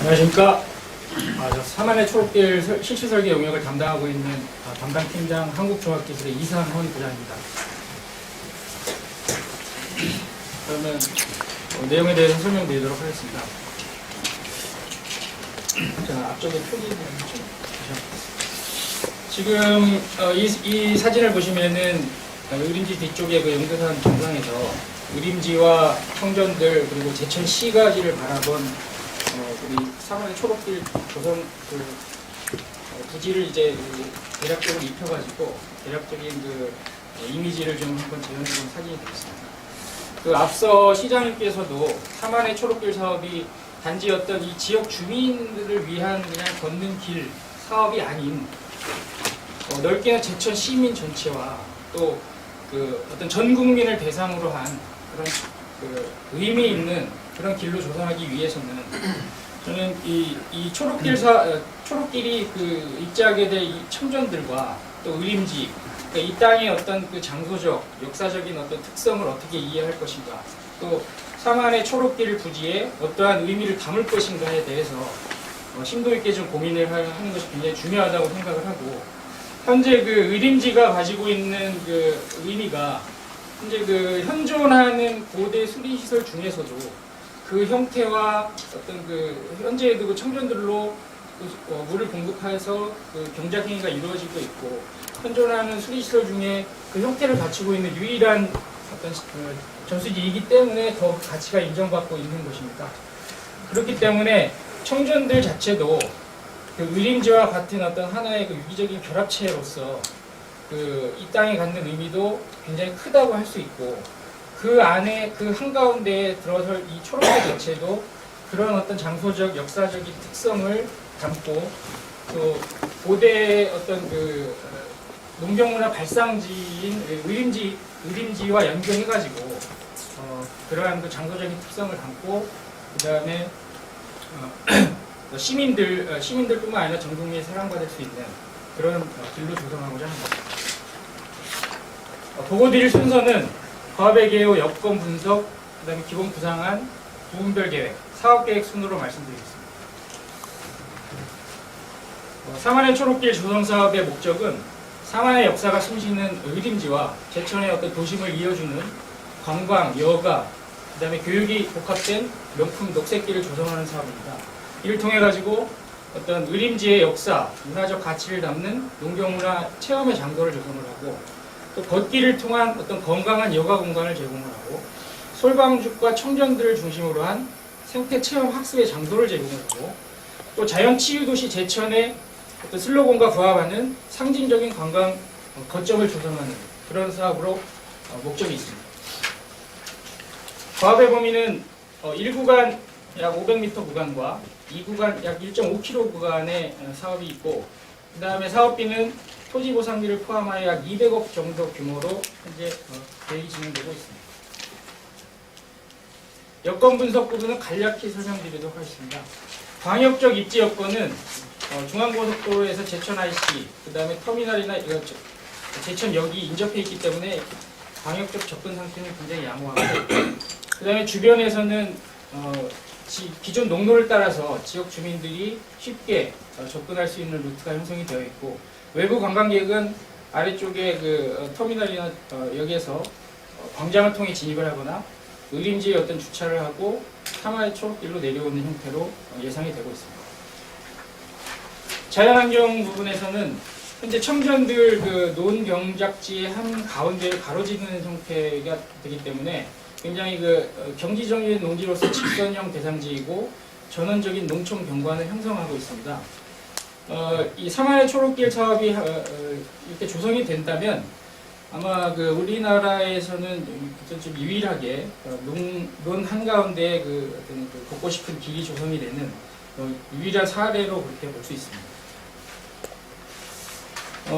안녕하십니까. 저 사만의 초록길 실시설계 영역을 담당하고 있는 담당팀장 한국종합기술의 이상헌 부장입니다. 그러면 내용에 대해서 설명드리도록 하겠습니다. 자, 앞쪽에 표기를 좀 지금 이 사진을 보시면은 의림지 뒤쪽에 그 용두산 정상에서 의림지와 청전들 그리고 제천시가지를 바라본 우리 사만의 초록길 조성 부지를 이제 대략적으로 입혀가지고 대략적인 이미지를 좀 한번 재현해본 사진이 되겠습니다. 앞서 시장님께서도 사만의 초록길 사업이 단지 어떤 이 지역 주민들을 위한 그냥 걷는 길 사업이 아닌 넓게는 제천 시민 전체와 또 어떤 전 국민을 대상으로 한 그런 의미 있는 그런 길로 조성하기 위해서는 저는 이 초록길이 입지하게 될 이 청전들과 또 의림지, 그러니까 이 땅의 어떤 장소적, 역사적인 어떤 특성을 어떻게 이해할 것인가, 또 사만의 초록길 부지에 어떠한 의미를 담을 것인가에 대해서 심도 있게 좀 고민을 하는 것이 굉장히 중요하다고 생각을 하고, 현재 의림지가 가지고 있는 의미가 현재 현존하는 고대 수리시설 중에서도 그 형태와 어떤 현재의 청전들로 물을 공급해서 경작행위가 이루어지고 있고, 현존하는 수리시설 중에 그 형태를 갖추고 있는 유일한 어떤 전수지이기 때문에 더 가치가 인정받고 있는 것입니다. 그렇기 때문에 청전들 자체도 의림지와 같은 어떤 하나의 유기적인 결합체로서 이 땅에 갖는 의미도 굉장히 크다고 할 수 있고, 그 안에 한가운데에 들어설 이 초록길 자체도 그런 어떤 장소적, 역사적인 특성을 담고 또 고대 어떤 농경문화 발상지인 의림지와 연결해가지고 그러한 장소적인 특성을 담고 그 다음에 시민들뿐만 아니라 전 국민이 사랑받을 수 있는 그런 길로 조성하고자 합니다. 보고 드릴 순서는 과업의 개요, 여건 분석, 그 다음에 기본 구상안, 부분별 계획, 사업계획 순으로 말씀드리겠습니다. 사만의 초록길 조성사업의 목적은 사만의 역사가 숨쉬는 의림지와 제천의 어떤 도심을 이어주는 관광, 여가, 그 다음에 교육이 복합된 명품 녹색길을 조성하는 사업입니다. 이를 통해 가지고 어떤 의림지의 역사, 문화적 가치를 담는 농경문화 체험의 장소를 조성을 하고, 또 걷기를 통한 어떤 건강한 여가 공간을 제공을 하고, 솔방죽과 청전들을 중심으로 한 생태 체험 학습의 장소를 제공을 하고, 또 자연 치유도시 제천의 어떤 슬로건과 부합하는 상징적인 관광 거점을 조성하는 그런 사업으로 목적이 있습니다. 사업의 범위는 1구간 약 500m 구간과 2구간 약 1.5km 구간의 사업이 있고, 그 다음에 사업비는 토지보상비를 포함하여 약 200억 정도 규모로 현재 계획이 진행되고 있습니다. 여건 분석 부분은 간략히 설명드리도록 하겠습니다. 광역적 입지 여건은 중앙고속도로에서 제천 IC, 그 다음에 터미널이나 제천역이 인접해 있기 때문에 광역적 접근 상태는 굉장히 양호하고, 그 다음에 주변에서는 기존 농로를 따라서 지역 주민들이 쉽게 접근할 수 있는 루트가 형성이 되어 있고, 외부 관광객은 아래쪽에 터미널이나 역에서 광장을 통해 진입을 하거나 의림지에 어떤 주차를 하고 사만의 초록길로 내려오는 형태로 예상이 되고 있습니다. 자연환경 부분에서는 현재 청전들 논경작지의 한 가운데를 가로지르는 형태가 되기 때문에 굉장히 경지적인 농지로서 직선형 대상지이고 전원적인 농촌 경관을 형성하고 있습니다. 이 사만의 초록길 사업이 이렇게 조성이 된다면 아마 우리나라에서는 좀 유일하게 논 한가운데 어떤 걷고 싶은 길이 조성이 되는 유일한 사례로 그렇게 볼 수 있습니다.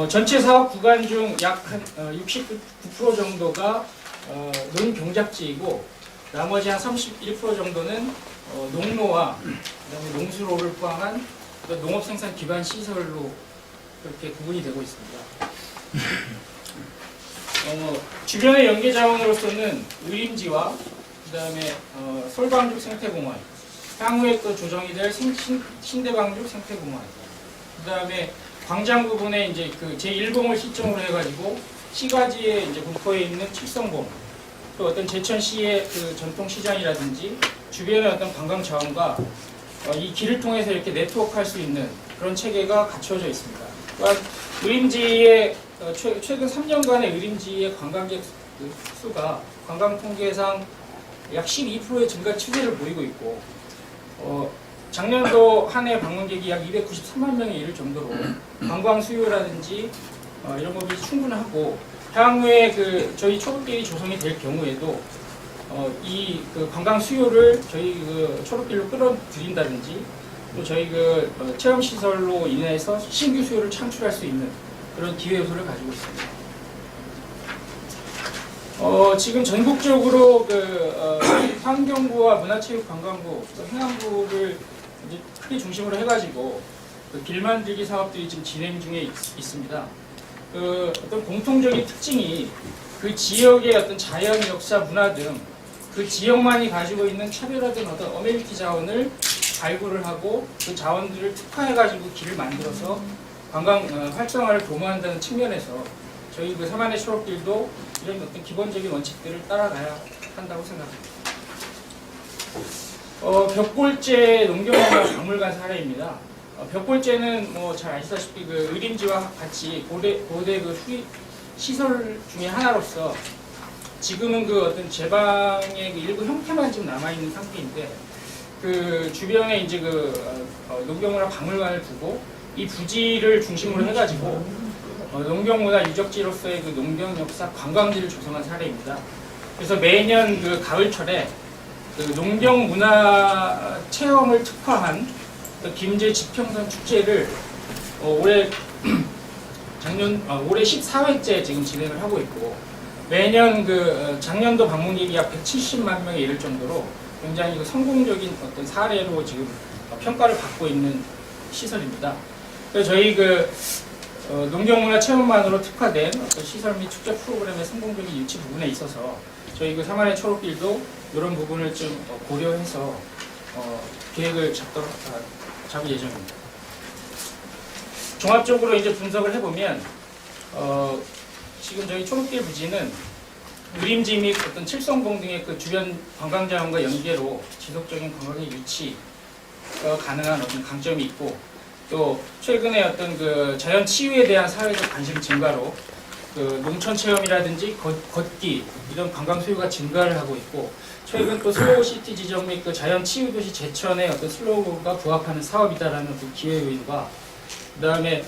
전체 사업 구간 중 약 69% 정도가 논경작지이고, 나머지 한 31% 정도는 농로와 그다음에 농수로를 포함한 농업생산 기반 시설로 그렇게 구분이 되고 있습니다. 주변의 연계 자원으로서는 의림지와 그 다음에 솔방죽 생태공원, 향후에 또 조정이 될 신대방죽 생태공원, 그 다음에 광장 부분에 이제 그 제1봉을 시점으로 해가지고 시가지에 이제 분포해 있는 칠성봉, 또 어떤 제천시의 그 전통시장이라든지 주변의 어떤 관광 자원과 이 길을 통해서 이렇게 네트워크할 수 있는 그런 체계가 갖춰져 있습니다. 또한 의림지의 최근 3년간의 의림지의 관광객 수가 관광 통계상 약 12%의 증가 추세를 보이고 있고, 작년도 한 해 방문객이 약 293만 명에 이를 정도로 관광 수요라든지 이런 것이 충분하고, 향후에 그 저희 초록길이 조성이 될 경우에도 이 그 관광 수요를 저희 그 초록길로 끌어들인다든지, 또 저희 그 체험 시설로 인해서 신규 수요를 창출할 수 있는 그런 기회 요소를 가지고 있습니다. 지금 전국적으로 환경부와 문화체육관광부, 또 행안부를 이제 크게 중심으로 해가지고 그 길 만들기 사업들이 지금 진행 중에 있습니다. 어떤 공통적인 특징이 그 지역의 어떤 자연, 역사, 문화 등 그 지역만이 가지고 있는 차별화된 어떤 어메니티 자원을 발굴을 하고 그 자원들을 특화해가지고 길을 만들어서 관광 활성화를 도모한다는 측면에서 저희 그 사만의 초록길도 이런 어떤 기본적인 원칙들을 따라가야 한다고 생각합니다. 벽골제 농경문화 박물관 사례입니다. 벽골제는 뭐 잘 아시다시피 그 의림지와 같이 고대 그 시설 중에 하나로서 지금은 그 어떤 제방의 그 일부 형태만 지금 남아 있는 상태인데, 그 주변에 이제 그 농경문화 박물관을 두고 이 부지를 중심으로 해가지고 농경문화 유적지로서의 그 농경 역사 관광지를 조성한 사례입니다. 그래서 매년 그 가을철에 그 농경문화 체험을 특화한 김제 지평선 축제를 올해 14회째 지금 진행을 하고 있고, 매년 그 작년도 방문객이 약 170만 명에 이를 정도로 굉장히 그 성공적인 어떤 사례로 지금 평가를 받고 있는 시설입니다. 그래서 저희 그 농경문화 체험만으로 특화된 어떤 시설 및 축제 프로그램의 성공적인 유치 부분에 있어서 저희 그 사만의 초록길도 이런 부분을 좀 고려해서 계획을 잡을 예정입니다. 종합적으로 이제 분석을 해보면 지금 저희 초록길 부지는 의림지 및 어떤 칠성봉 등의 그 주변 관광자원과 연계로 지속적인 관광의 유치 가능한 어떤 강점이 있고, 또 최근에 어떤 그 자연 치유에 대한 사회적 관심 증가로 그 농촌 체험이라든지 걷기 이런 관광 수요가 증가를 하고 있고, 최근 또 슬로우 시티 지정 및 그 자연 치유 도시 제천의 어떤 슬로건과 부합하는 사업이다라는 그 기회 요인과, 그다음에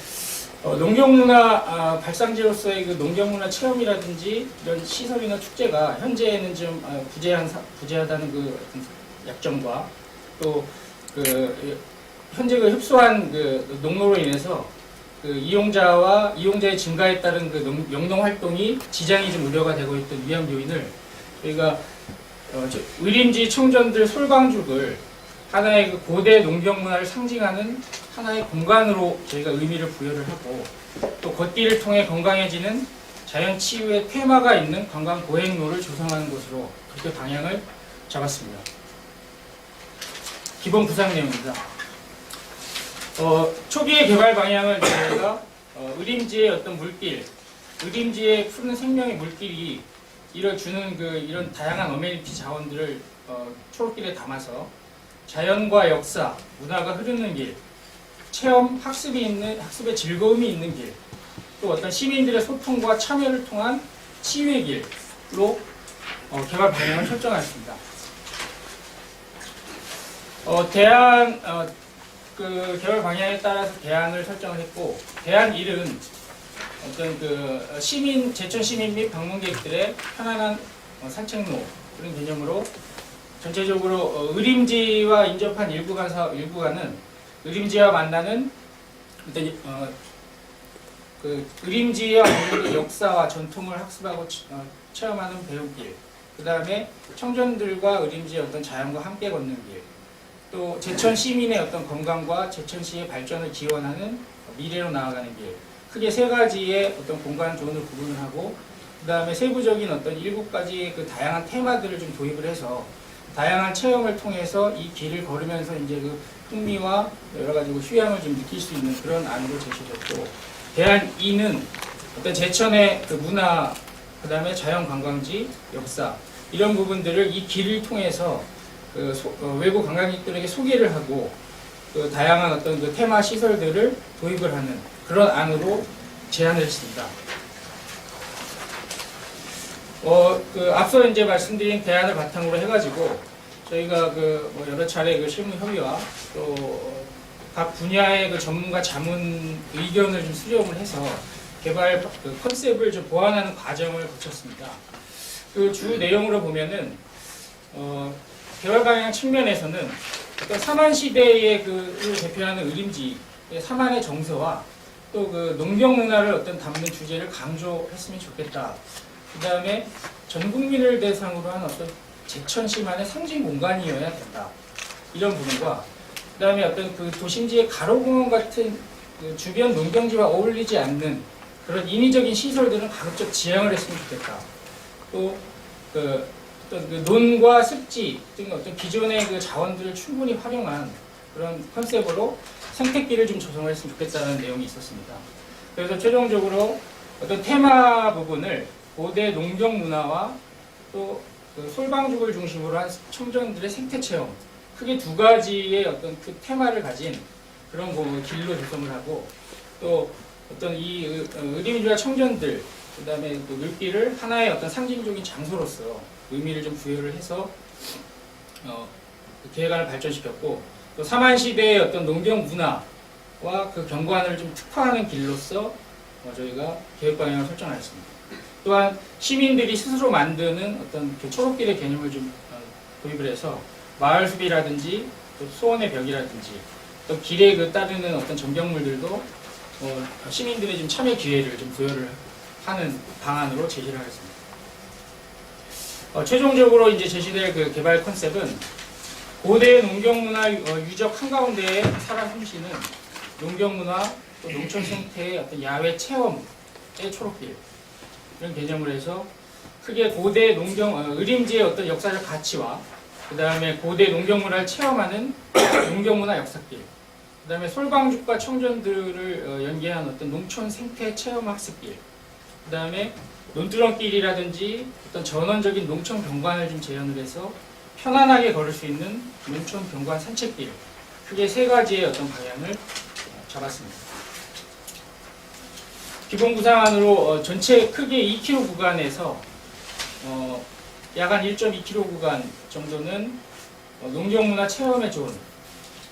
농경문화 발상지로서의 그 농경문화 체험이라든지 이런 시설이나 축제가 현재는 좀 부재하다는 그 약점과, 또 그 현재 그 협소한 그 농로로 인해서 그 이용자의 증가에 따른 그 영농 활동이 지장이 좀 우려가 되고 있던 위험 요인을 저희가 의림지 청전들 솔방죽을 하나의 그 고대 농경 문화를 상징하는 하나의 공간으로 저희가 의미를 부여를 하고, 또 걷기를 통해 건강해지는 자연 치유의 테마가 있는 관광 보행로를 조성하는 것으로 그렇게 방향을 잡았습니다. 기본 구상 내용입니다. 초기의 개발 방향은 저희가 의림지의 어떤 물길, 의림지의 푸른 생명의 물길이 이뤄주는 이런 다양한 어메니티 자원들을 초록길에 담아서 자연과 역사, 문화가 흐르는 길, 체험, 학습의 즐거움이 있는 길, 또 어떤 시민들의 소통과 참여를 통한 치유의 길로 개발 방향을 설정하였습니다. 그 개발 방향에 따라서 대안을 설정을 했고, 대안 1은 어떤 제천 시민 및 방문객들의 편안한 산책로 그런 개념으로 전체적으로 의림지와 인접한 일구간은 의림지와 만나는 어떤 그 의림지와 관련된 역사와 전통을 학습하고 체험하는 배움길, 그 다음에 청년들과 의림지의 어떤 자연과 함께 걷는 길, 또 제천 시민의 어떤 건강과 제천시의 발전을 기원하는 미래로 나아가는 길, 크게 세 가지의 어떤 공간 존을 구분을 하고, 그 다음에 세부적인 어떤 7가지의 그 다양한 테마들을 좀 도입을 해서 다양한 체험을 통해서 이 길을 걸으면서 이제 그 흥미와 여러 가지 휴양을 좀 느낄 수 있는 그런 안으로 제시됐고, 대안 2는 어떤 제천의 그 문화, 그 다음에 자연관광지, 역사 이런 부분들을 이 길을 통해서 외국 관광객들에게 소개를 하고 그 다양한 어떤 그 테마 시설들을 도입을 하는 그런 안으로 제안을 했습니다. 앞서 이제 말씀드린 대안을 바탕으로 해가지고 저희가 여러 차례 그 실무 협의와 또 각 분야의 그 전문가 자문 의견을 좀 수렴을 해서 개발 컨셉을 좀 보완하는 과정을 거쳤습니다. 그 주 내용으로 보면은 개발 방향 측면에서는 어떤 삼한 시대의 그 대표하는 의림지, 삼한의 정서와 또 그 농경 문화를 어떤 담는 주제를 강조했으면 좋겠다. 그 다음에 전 국민을 대상으로 한 어떤 제천시만의 상징 공간이어야 된다. 이런 부분과 그 다음에 어떤 그 도심지의 가로공원 같은 그 주변 농경지와 어울리지 않는 그런 인위적인 시설들은 가급적 지양을 했으면 좋겠다. 또 어떤 그 논과 습지 등 어떤 기존의 그 자원들을 충분히 활용한 그런 컨셉으로 생태길을 좀 조성을 했으면 좋겠다는 내용이 있었습니다. 그래서 최종적으로 어떤 테마 부분을 고대 농경 문화와 또 그 솔방죽을 중심으로 한 청정들의 생태 체험, 크게 두 가지의 어떤 그 테마를 가진 그런 길로 조성을 하고, 또 어떤 이 의림주와 청전들, 그 다음에 또 물길을 하나의 어떤 상징적인 장소로서 의미를 좀 부여를 해서 계획안을 발전시켰고, 또 삼한시대의 어떤 농경 문화와 그 경관을 좀 특화하는 길로서 저희가 계획 방향을 설정하였습니다. 또한 시민들이 스스로 만드는 어떤 그 초록길의 개념을 좀 도입을 해서 마을숲이라든지 또 소원의 벽이라든지 또 길에 그 따르는 어떤 전경물들도 시민들의 좀 참여 기회를 좀 부여를 하는 방안으로 제시를 하겠습니다. 최종적으로 이제 제시될 그 개발 컨셉은 고대 농경문화 유적 한가운데에 살아 숨쉬는 농경문화 또 농촌 생태의 어떤 야외 체험의 초록길, 이런 개념을 해서 크게 고대 의림지의 어떤 역사적 가치와 그 다음에 고대 농경문화를 체험하는 농경문화 역사길, 그 다음에 솔방죽과 청전들을 연계한 어떤 농촌 생태 체험 학습길, 그 다음에 논두렁길이라든지 어떤 전원적인 농촌 경관을 좀 재현을 해서 편안하게 걸을 수 있는 농촌 경관 산책길, 크게 세 가지의 어떤 방향을 잡았습니다. 기본 구상안으로 전체 크게 2km 구간에서 약 한 1.2km 구간 정도는 농경문화 체험의 존,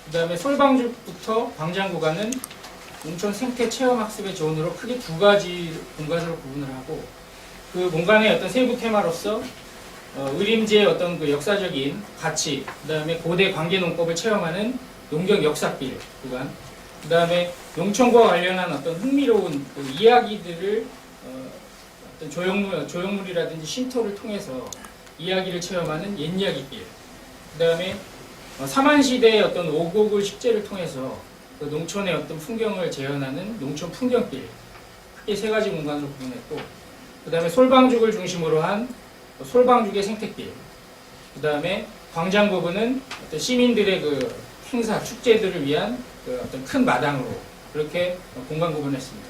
그 다음에 솔방죽부터 광장 구간은 농촌 생태 체험 학습의 존으로 크게 두 가지 공간으로 구분을 하고, 그 공간의 어떤 세부 테마로서 의림지의 어떤 그 역사적인 가치, 그 다음에 고대 관계농법을 체험하는 농경 역사길 구간, 그 다음에 농촌과 관련한 어떤 흥미로운 그 이야기들을 어떤 조형물이라든지 쉼터를 통해서 이야기를 체험하는 옛이야기길, 그 다음에 삼한시대의 어떤 오곡을 식재를 통해서 그 농촌의 어떤 풍경을 재현하는 농촌 풍경길, 크게 세 가지 공간으로 구분했고, 그 다음에 솔방죽을 중심으로 한 솔방죽의 생태길, 그 다음에 광장 부분은 어떤 시민들의 그 행사, 축제들을 위한 그 어떤 큰 마당으로 그렇게 공간 구분했습니다.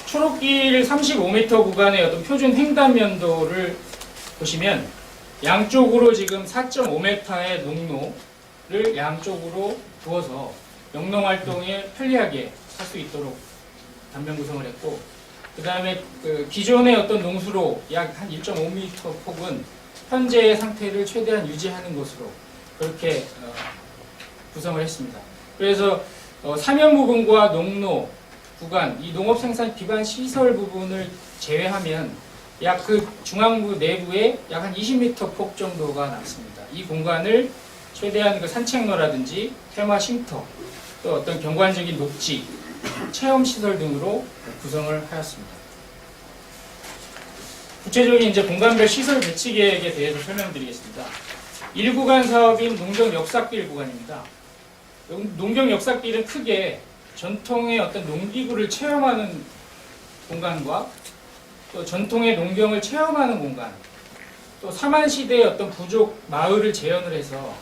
초록길 35m 구간의 어떤 표준 횡단면도를 보시면 양쪽으로 지금 4.5m의 농로를 양쪽으로 두어서 영농 활동에 편리하게 할 수 있도록 단면 구성을 했고, 그 다음에 그 기존의 어떤 농수로 약 한 1.5m 폭은 현재의 상태를 최대한 유지하는 것으로 그렇게 구성을 했습니다. 그래서 사면 부분과 농로 구간, 이 농업 생산 기반 시설 부분을 제외하면 약 그 중앙부 내부에 약 한 20m 폭 정도가 남습니다. 이 공간을 최대한 그 산책로라든지 테마 쉼터, 또 어떤 경관적인 녹지, 체험 시설 등으로 구성을 하였습니다. 구체적인 이제 공간별 시설 배치 계획에 대해서 설명드리겠습니다. 1구간 사업인 농경 역사길 구간입니다. 농경 역사길은 크게 전통의 어떤 농기구를 체험하는 공간과 또 전통의 농경을 체험하는 공간, 또 사만 시대의 어떤 부족 마을을 재현을 해서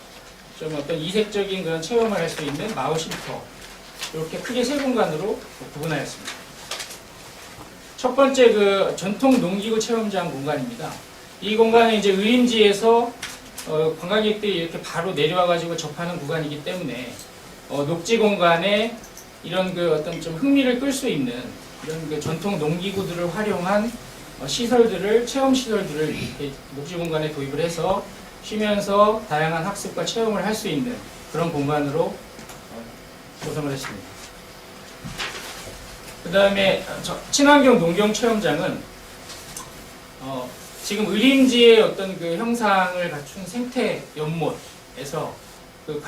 좀 어떤 이색적인 그런 체험을 할 수 있는 마을 쉼터, 이렇게 크게 세 공간으로 구분하였습니다. 첫 번째 그 전통 농기구 체험장 공간입니다. 이 공간은 이제 의림지에서 관광객들이 이렇게 바로 내려와가지고 접하는 구간이기 때문에 녹지 공간에 이런 그 어떤 좀 흥미를 끌 수 있는 이런 그 전통 농기구들을 활용한 시설들을, 체험 시설들을 이렇게 녹지 공간에 도입을 해서 쉬면서 다양한 학습과 체험을 할 수 있는 그런 공간으로 조성을 했습니다. 그 다음에 친환경 농경 체험장은 지금 의림지의 어떤 그 형상을 갖춘 생태 연못에서 그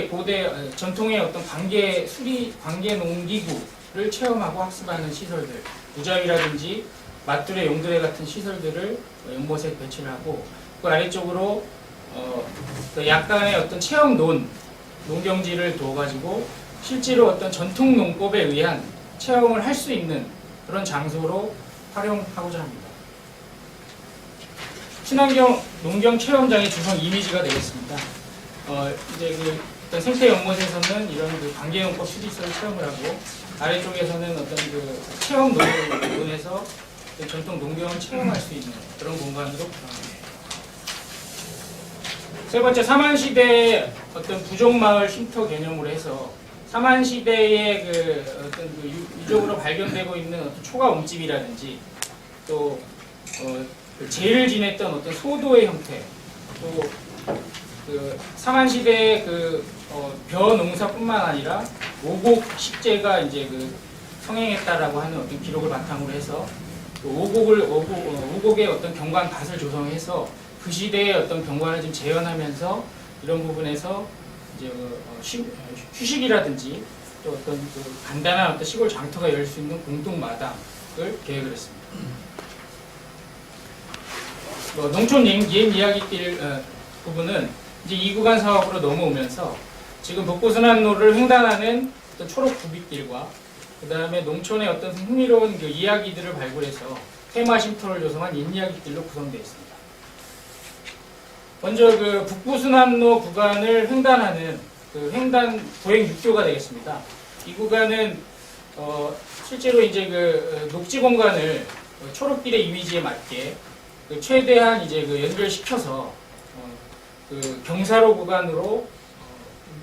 고대 전통의 어떤 관계 농기구를 체험하고 학습하는 시설들, 무자위라든지 맞두레, 용두레 같은 시설들을 연못에 배치를 하고, 그 아래쪽으로 그 약간의 어떤 체험 농경지를 둬가지고 실제로 어떤 전통 농법에 의한 체험을 할 수 있는 그런 장소로 활용하고자 합니다. 친환경 농경 체험장의 주성 이미지가 되겠습니다. 이제 그 어떤 생태 연못에서는 이런 그 관계농법 수리설을 체험을 하고, 아래쪽에서는 어떤 그 체험 농원에서 전통 농경을 체험할 수 있는 그런 공간으로 구성합니다. 세 번째, 사만시대의 어떤 부족마을 쉼터 개념으로 해서 사만시대의 그 어떤 그 유적으로 발견되고 있는 어떤 초가 움집이라든지 또 그 제를 지냈던 어떤 소도의 형태, 또 그 사만시대의 그 벼 농사뿐만 아니라 오곡 식재가 이제 그 성행했다라고 하는 어떤 기록을 바탕으로 해서 또 오곡의 어떤 경관 밭을 조성해서 그 시대의 어떤 경관을 좀 재현하면서 이런 부분에서 이제 휴식이라든지 또 어떤 그 간단한 어떤 시골 장터가 열 수 있는 공동 마당을 계획을 했습니다. 농촌 옛 이야기길 부분은 이제 이 구간 사업으로 넘어오면서 지금 북부순환로를 횡단하는 어떤 초록 부빗길과 그 다음에 농촌의 어떤 흥미로운 그 이야기들을 발굴해서 테마 쉼터를 조성한 옛 이야기길로 구성되어 있습니다. 먼저 그 북부순환로 구간을 횡단하는 그 횡단 보행 육교가 되겠습니다. 이 구간은 실제로 이제 그 녹지 공간을 초록길의 이미지에 맞게 그 최대한 이제 그 연결시켜서 그 경사로 구간으로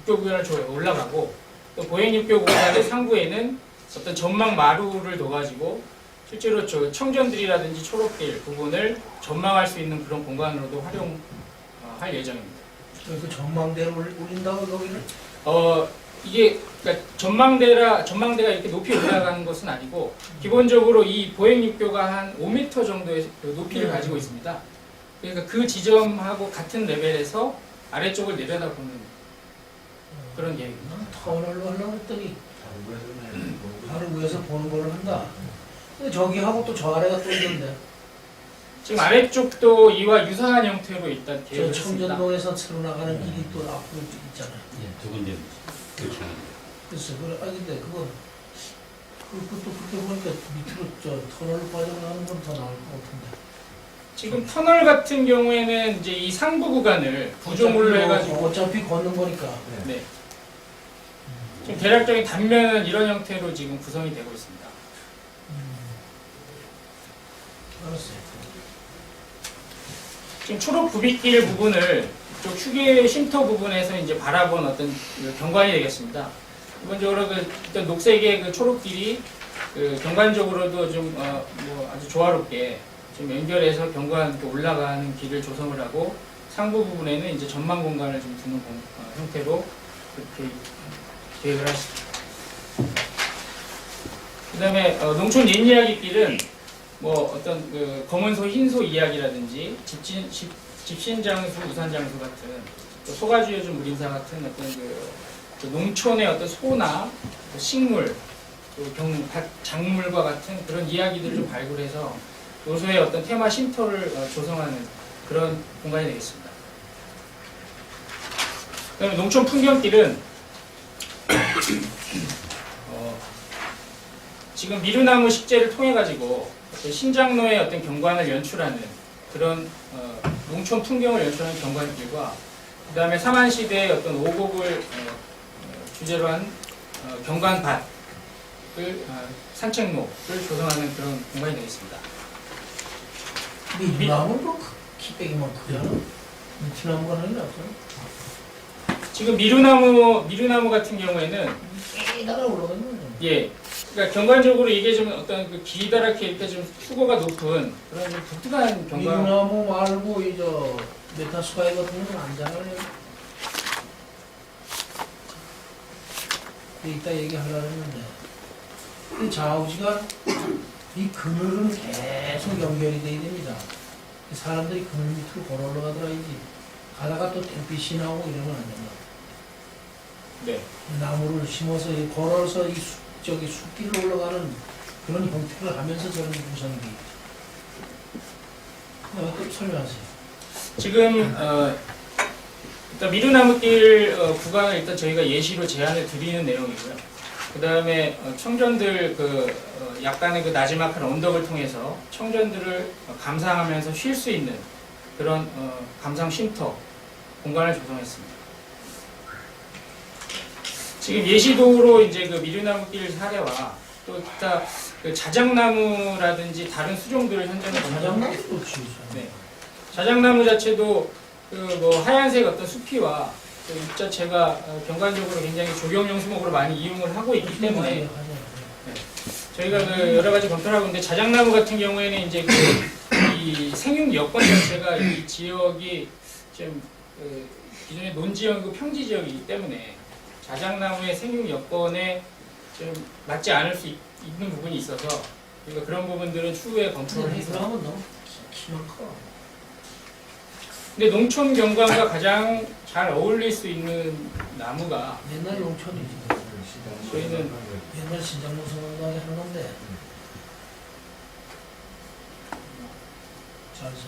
육교 구간을 올라가고, 또 보행 육교 구간의 상부에는 어떤 전망 마루를 둬가지고 실제로 저 청전들이라든지 초록길 부분을 전망할 수 있는 그런 공간으로도 활용할 예정입니다. 그 전망대를 올린다고 거기는? 이게 그러니까 전망대가 이렇게 높이 올라가는 것은 아니고, 기본적으로 이 보행 육교가 한 5m 정도의 높이를 가지고 있습니다. 그러니까 그 지점하고 같은 레벨에서 아래쪽을 내려다보는 그런 계획입니다. 터널로 하려고 했더니 바로 위에서 보는 걸 한다. 근데 저기하고 또 저 아래가 또 있는데. 지금 아래쪽도 이와 유사한 형태로 일단 저 계획을 했습니다. 청전동에서 새로 나가는 길이 또 앞으로 있잖아요. 예, 두 군데 그렇죠. 글쎄, 근데 그것도 그렇게 보니까 밑으로 저 터널로 빠져나가는 건 더 나을 것 같은데. 지금 터널 같은 경우에는 이제 이 상부 구간을 구조물로 해가지고 어차피 걷는 거니까. 네. 지금 대략적인 단면은 이런 형태로 지금 구성이 되고 있습니다. 알았어요. 지금 초록 부빗길 부분을 이쪽 휴게 쉼터 부분에서 이제 바라본 어떤 경관이 되겠습니다. 기본적으로 그 일단 녹색의 그 초록길이 그 경관적으로도 좀 뭐 아주 조화롭게 좀 연결해서 경관 올라가는 길을 조성을 하고, 상부 부분에는 이제 전망 공간을 좀 두는 형태로 그렇게 계획을 하십니다. 그다음에 농촌 옛 이야기 길은 뭐 어떤 그 검은소 흰소 이야기라든지 집신장수 우산장수 같은 또 소가주여준 무림사 같은 어떤 그 농촌의 어떤 소나 식물 또 작물과 같은 그런 이야기들을 좀 발굴해서 요소의 어떤 테마 쉼터를 조성하는 그런 공간이 되겠습니다. 그다음에 농촌 풍경길은 지금 미루나무 식재를 통해 가지고 신장로의 어떤 경관을 연출하는 그런 농촌 풍경을 연출하는 경관길과 그 다음에 삼한시대의 어떤 오곡을 주제로 한 경관밭을 산책로를 조성하는 그런 공간이 되겠습니다. 미나무는 뭐 키빼기만 크잖아. 미나무가 하는 없어. 지금 미루나무 같은 경우에는 깨다가 올라가는 거야. 예, 그러니까 경관적으로 이게 좀 어떤 그 기다랗게 이렇게 좀 수고가 높은 그런 좀 독특한 경관. 미나무 말고 이제 메타스카이 같은 건 안 자라요. 이따 얘기하려고 했는데 이 좌우지가 이 그늘은 계속 연결이 돼야 됩니다. 사람들이 그늘 밑으로 걸어 올라가더라야지 가다가 또 땡빛이 나오고 이러면 안 된다. 네. 나무를 심어서 걸어서 이 숲길로 올라가는 그런 형태를 하면서 저런 구성이 되겠죠. 또 설명하세요. 지금 일단 미루나무길 구간을 일단 저희가 예시로 제안을 드리는 내용이고요. 그 다음에 청년들 약간의 그 나지막한 언덕을 통해서 청년들을 감상하면서 쉴 수 있는 그런 감상 쉼터 공간을 조성했습니다. 지금 예시도로 이제 그 미루나무길 사례와 또 기타 그 자작나무라든지 다른 수종들을 현장에 자작나무도 좋지. 네. 자작나무 자체도 그 뭐 하얀색 어떤 숲이와 그 잎 자체가 경관적으로 굉장히 조경용 수목으로 많이 이용을 하고 있기 때문에 저희가 그 여러 가지 검토를 하고 있는데 자작나무 같은 경우에는 이제 이 생육 여건 자체가 이 지역이 좀 기존의 논지역이고 평지 지역이기 때문에 자작나무의 생육 여건에 좀 맞지 않을 수 있는 부분이 있어서 그러니까 그런 부분들은 추후에 검토를 해서. 그러면 너무 키만 커. 근데 농촌 경관과 가장 잘 어울릴 수 있는 나무가 옛날 농촌이지. 저희는 옛날 신장농성관에 하는 건데. 잘했어.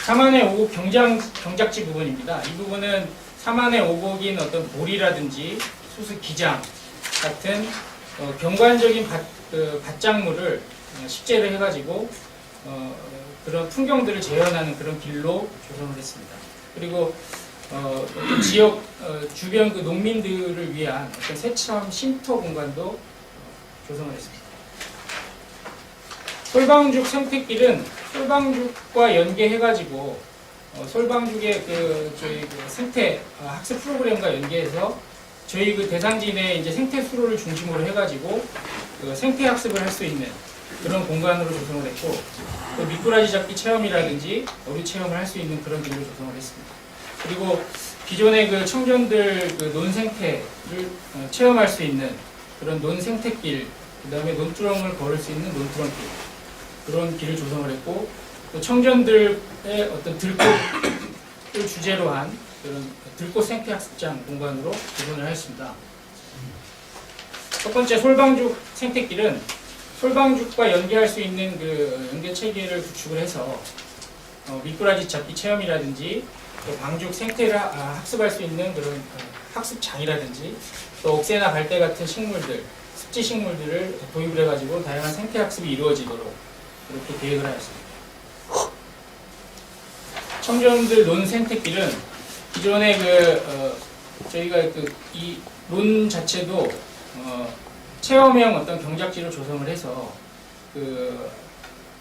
삼안의 오곡 경작지 부분입니다. 이 부분은 삼안의 오곡인 어떤 보리라든지 수수 기장 같은 경관적인 밭작물을 식재를 해가지고 그런 풍경들을 재현하는 그런 길로 조성을 했습니다. 그리고 어떤 지역 주변 그 농민들을 위한 어떤 새참 쉼터 공간도 조성을 했습니다. 솔방죽 생태길은 솔방죽과 연계해가지고 솔방죽의 저희 그 생태 학습 프로그램과 연계해서 저희 그 대상지내 이제 생태 수로를 중심으로 해가지고 그 생태 학습을 할 수 있는 그런 공간으로 조성을 했고 또 미꾸라지 잡기 체험이라든지 어류 체험을 할 수 있는 그런 길로 조성을 했습니다. 그리고 기존의 그 청년들 그 논생태를 체험할 수 있는 그런 논생태길, 그 다음에 논두렁을 걸을 수 있는 논두렁길 그런 길을 조성을 했고 또 청년들의 어떤 들꽃을 주제로 한 그런 들꽃 생태학습장 공간으로 조성을 하였습니다. 첫 번째 솔방죽 생태길은 솔방죽과 연계할 수 있는 그 연계 체계를 구축을 해서 미꾸라지 잡기 체험이라든지 또 방죽 생태를 학습할 수 있는 그런 학습장이라든지 또 옥새나 발대 같은 식물들, 습지 식물들을 도입을 해가지고 다양한 생태 학습이 이루어지도록 그렇게 계획을 하였습니다. 청년들 논 생태길은 기존의 저희가 이 논 자체도 체험형 어떤 경작지로 조성을 해서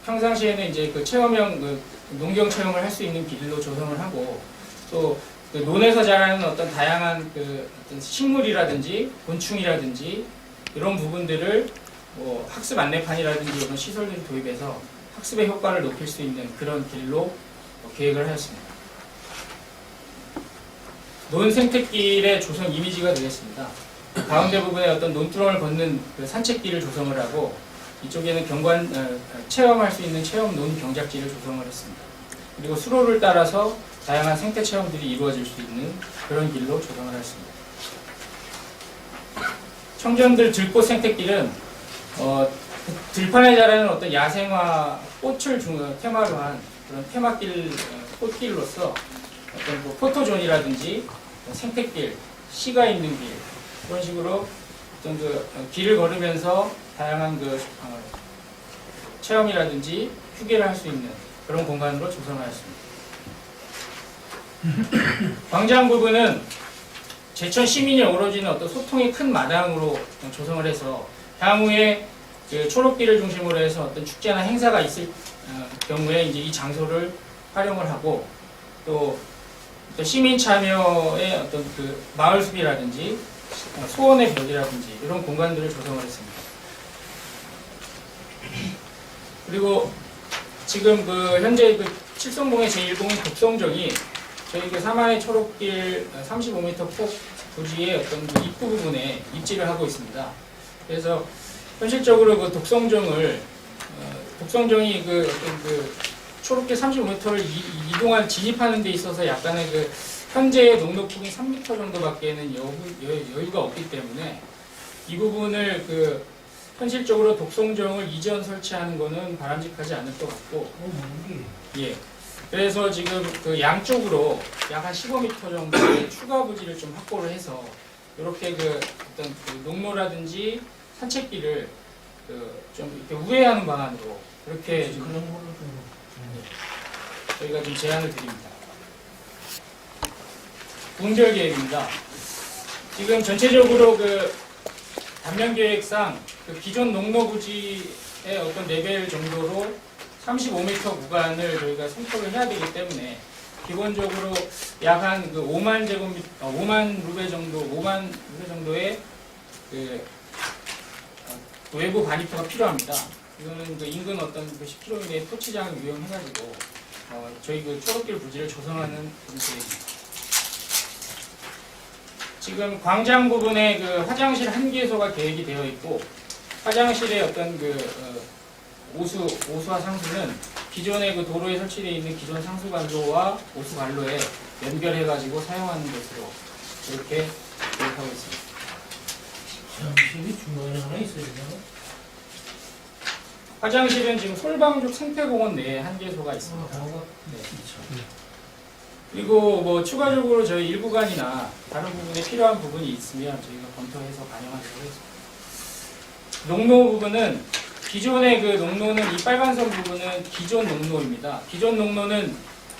평상시에는 이제 그 체험형 농경 체험을 할 수 있는 길로 조성을 하고 또 그 논에서 자라는 어떤 다양한 어떤 식물이라든지 곤충이라든지 이런 부분들을 뭐 학습 안내판이라든지 이런 시설들을 도입해서 학습의 효과를 높일 수 있는 그런 길로 계획을 하였습니다. 논 생태길의 조성 이미지가 되겠습니다. 가운데 부분에 어떤 논두렁을 걷는 그 산책길을 조성을 하고 이쪽에는 체험할 수 있는 체험 논 경작지를 조성을 했습니다. 그리고 수로를 따라서 다양한 생태 체험들이 이루어질 수 있는 그런 길로 조성을 했습니다. 청년들 들꽃 생태길은 들판에 자라는 어떤 야생화 꽃을 테마로 한 그런 테마길 꽃길로서 어떤 뭐 포토존이라든지 생태길, 시가 있는 길 그런 식으로 어떤 길을 걸으면서 다양한 체험이라든지 휴게를 할 수 있는 그런 공간으로 조성하였습니다. 광장 부분은 제천 시민이 어우러지는 어떤 소통이 큰 마당으로 조성을 해서 향후에 그 초록길을 중심으로 해서 어떤 축제나 행사가 있을 경우에 이제 이 장소를 활용을 하고 또 시민 참여의 어떤 그 마을 숲이라든지 소원의 벽이라든지 이런 공간들을 조성을 했습니다. 그리고 지금 그 현재 그 칠성동의 제1공인 독성정이 저희 그 사마의 초록길 35m 폭 부지의 어떤 그 입구 부분에 입지를 하고 있습니다. 그래서 현실적으로 그 독성정이 그 어떤 그 초록길 35m를 이동한 진입하는 데 있어서 약간의 그 현재의 농로폭이 3m 정도밖에는 여유가 없기 때문에 이 부분을 그 현실적으로 독성정을 이전 설치하는 것은 바람직하지 않을 것 같고, 예. 그래서 지금 그 양쪽으로 약 한 15m 정도의 추가 부지를 좀 확보를 해서 이렇게 그 어떤 그 농로라든지 산책길을 그 좀 이렇게 우회하는 방안으로 그렇게 좀 그런 걸로 좀 저희가 좀 제안을 드립니다. 분별 계획입니다. 지금 전체적으로 그 단면 계획상 그 기존 농로 부지의 어떤 레벨 정도로 35m 구간을 저희가 선택을 해야 되기 때문에 기본적으로 약 한 그 5만 루베 정도의 그 외부 바니터가 필요합니다. 이거는 그 인근 어떤 그 10km 이내의 토치장을 이용해가지고 저희 그 초록길 부지를 조성하는 그런 계획입니다. 지금 광장 부분에 그 화장실 한 개소가 계획이 되어 있고 화장실의 어떤 그 오수와 상수는 기존의 그 도로에 설치되어 있는 기존 상수관로와 오수관로에 연결해가지고 사용하는 것으로 이렇게 계획하고 있습니다. 화장실이 중간에 하나 있어요. 화장실은 지금 솔방죽 생태공원 내에 한 개소가 있습니다. 네. 그리고 뭐 추가적으로 저희 일구간이나 다른 부분에 필요한 부분이 있으면 저희가 검토해서 반영하도록 하겠습니다. 농로 부분은 기존의 그 농로는 이 빨간선 부분은 기존 농로입니다. 기존 농로는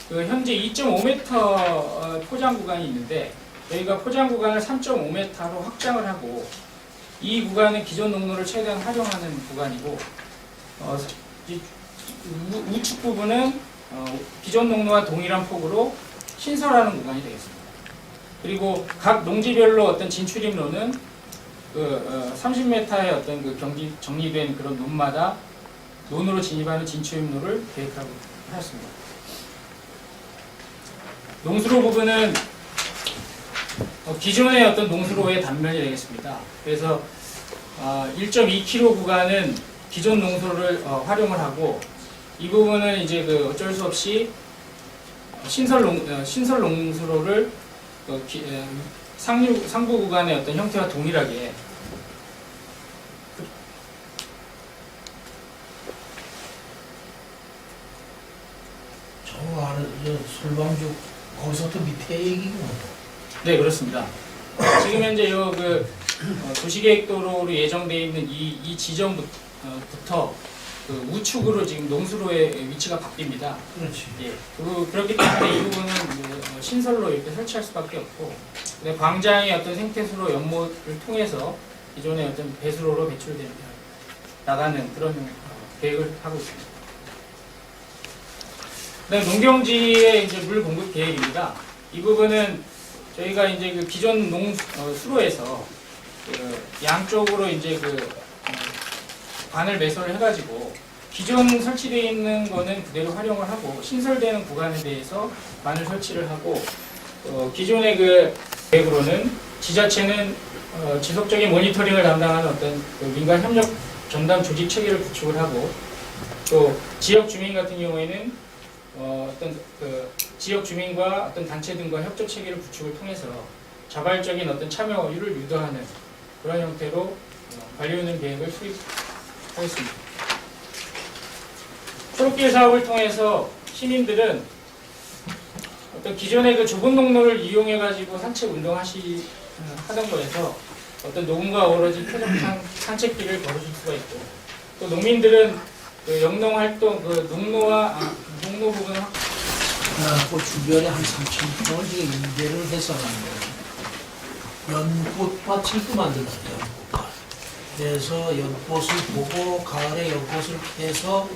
그 현재 2.5m 포장 구간이 있는데 저희가 포장 구간을 3.5m로 확장을 하고 이 구간은 기존 농로를 최대한 활용하는 구간이고 우측 부분은 기존 농로와 동일한 폭으로 신설하는 구간이 되겠습니다. 그리고 각 농지별로 어떤 진출입로는 그 30m의 어떤 그 정리된 그런 논마다 논으로 진입하는 진출입로를 계획하고 하였습니다. 농수로 부분은 기존의 어떤 농수로의 단면이 되겠습니다. 그래서 1.2km 구간은 기존 농수로를 활용을 하고 이 부분은 이제 그 어쩔 수 없이 신설 농수로를 상부 구간의 어떤 형태와 동일하게 저 안에 솔방죽 거기서부터 밑에 얘기구나. 네 그렇습니다. 지금 현재 그 도시계획도로로 예정되어 있는 이 지점부터 그 우측으로 지금 농수로의 위치가 바뀝니다. 그렇지. 예. 그렇기 때문에 이 부분은 신설로 이렇게 설치할 수밖에 없고, 근데 광장의 어떤 생태수로 연못을 통해서 기존의 어떤 배수로로 배출되는 나가는 그런 계획을 하고 있습니다. 그다음 농경지의 이제 물 공급 계획입니다. 이 부분은 저희가 이제 그 기존 수로에서 그 양쪽으로 이제 그 관을 매설을 해가지고 기존 설치되어 있는 거는 그대로 활용을 하고 신설되는 구간에 대해서 관을 설치를 하고 기존의 그 계획으로는 지자체는 지속적인 모니터링을 담당하는 어떤 그 민간 협력 전담 조직 체계를 구축을 하고 또 지역 주민 같은 경우에는 어떤 그 지역 주민과 어떤 단체 등과 협조 체계를 구축을 통해서 자발적인 어떤 참여율을 유도하는 그런 형태로 관리운영 계획을 수립하겠습니다. 초록길 사업을 통해서 시민들은 어떤 기존의 그 좁은 농로를 이용해 가지고 산책 운동하던 거에서 어떤 녹음과 어우러진 쾌적한 산책길을 걸으실 수가 있고 또 농민들은 그 영농 활동 그 농로 상도 부분은 그 주변에 한 3,000평을 지금 임대를 해서 연꽃밭을 또 만들었어요. 연꽃밭. 그래서 연꽃을 보고 가을에 연꽃을 캐서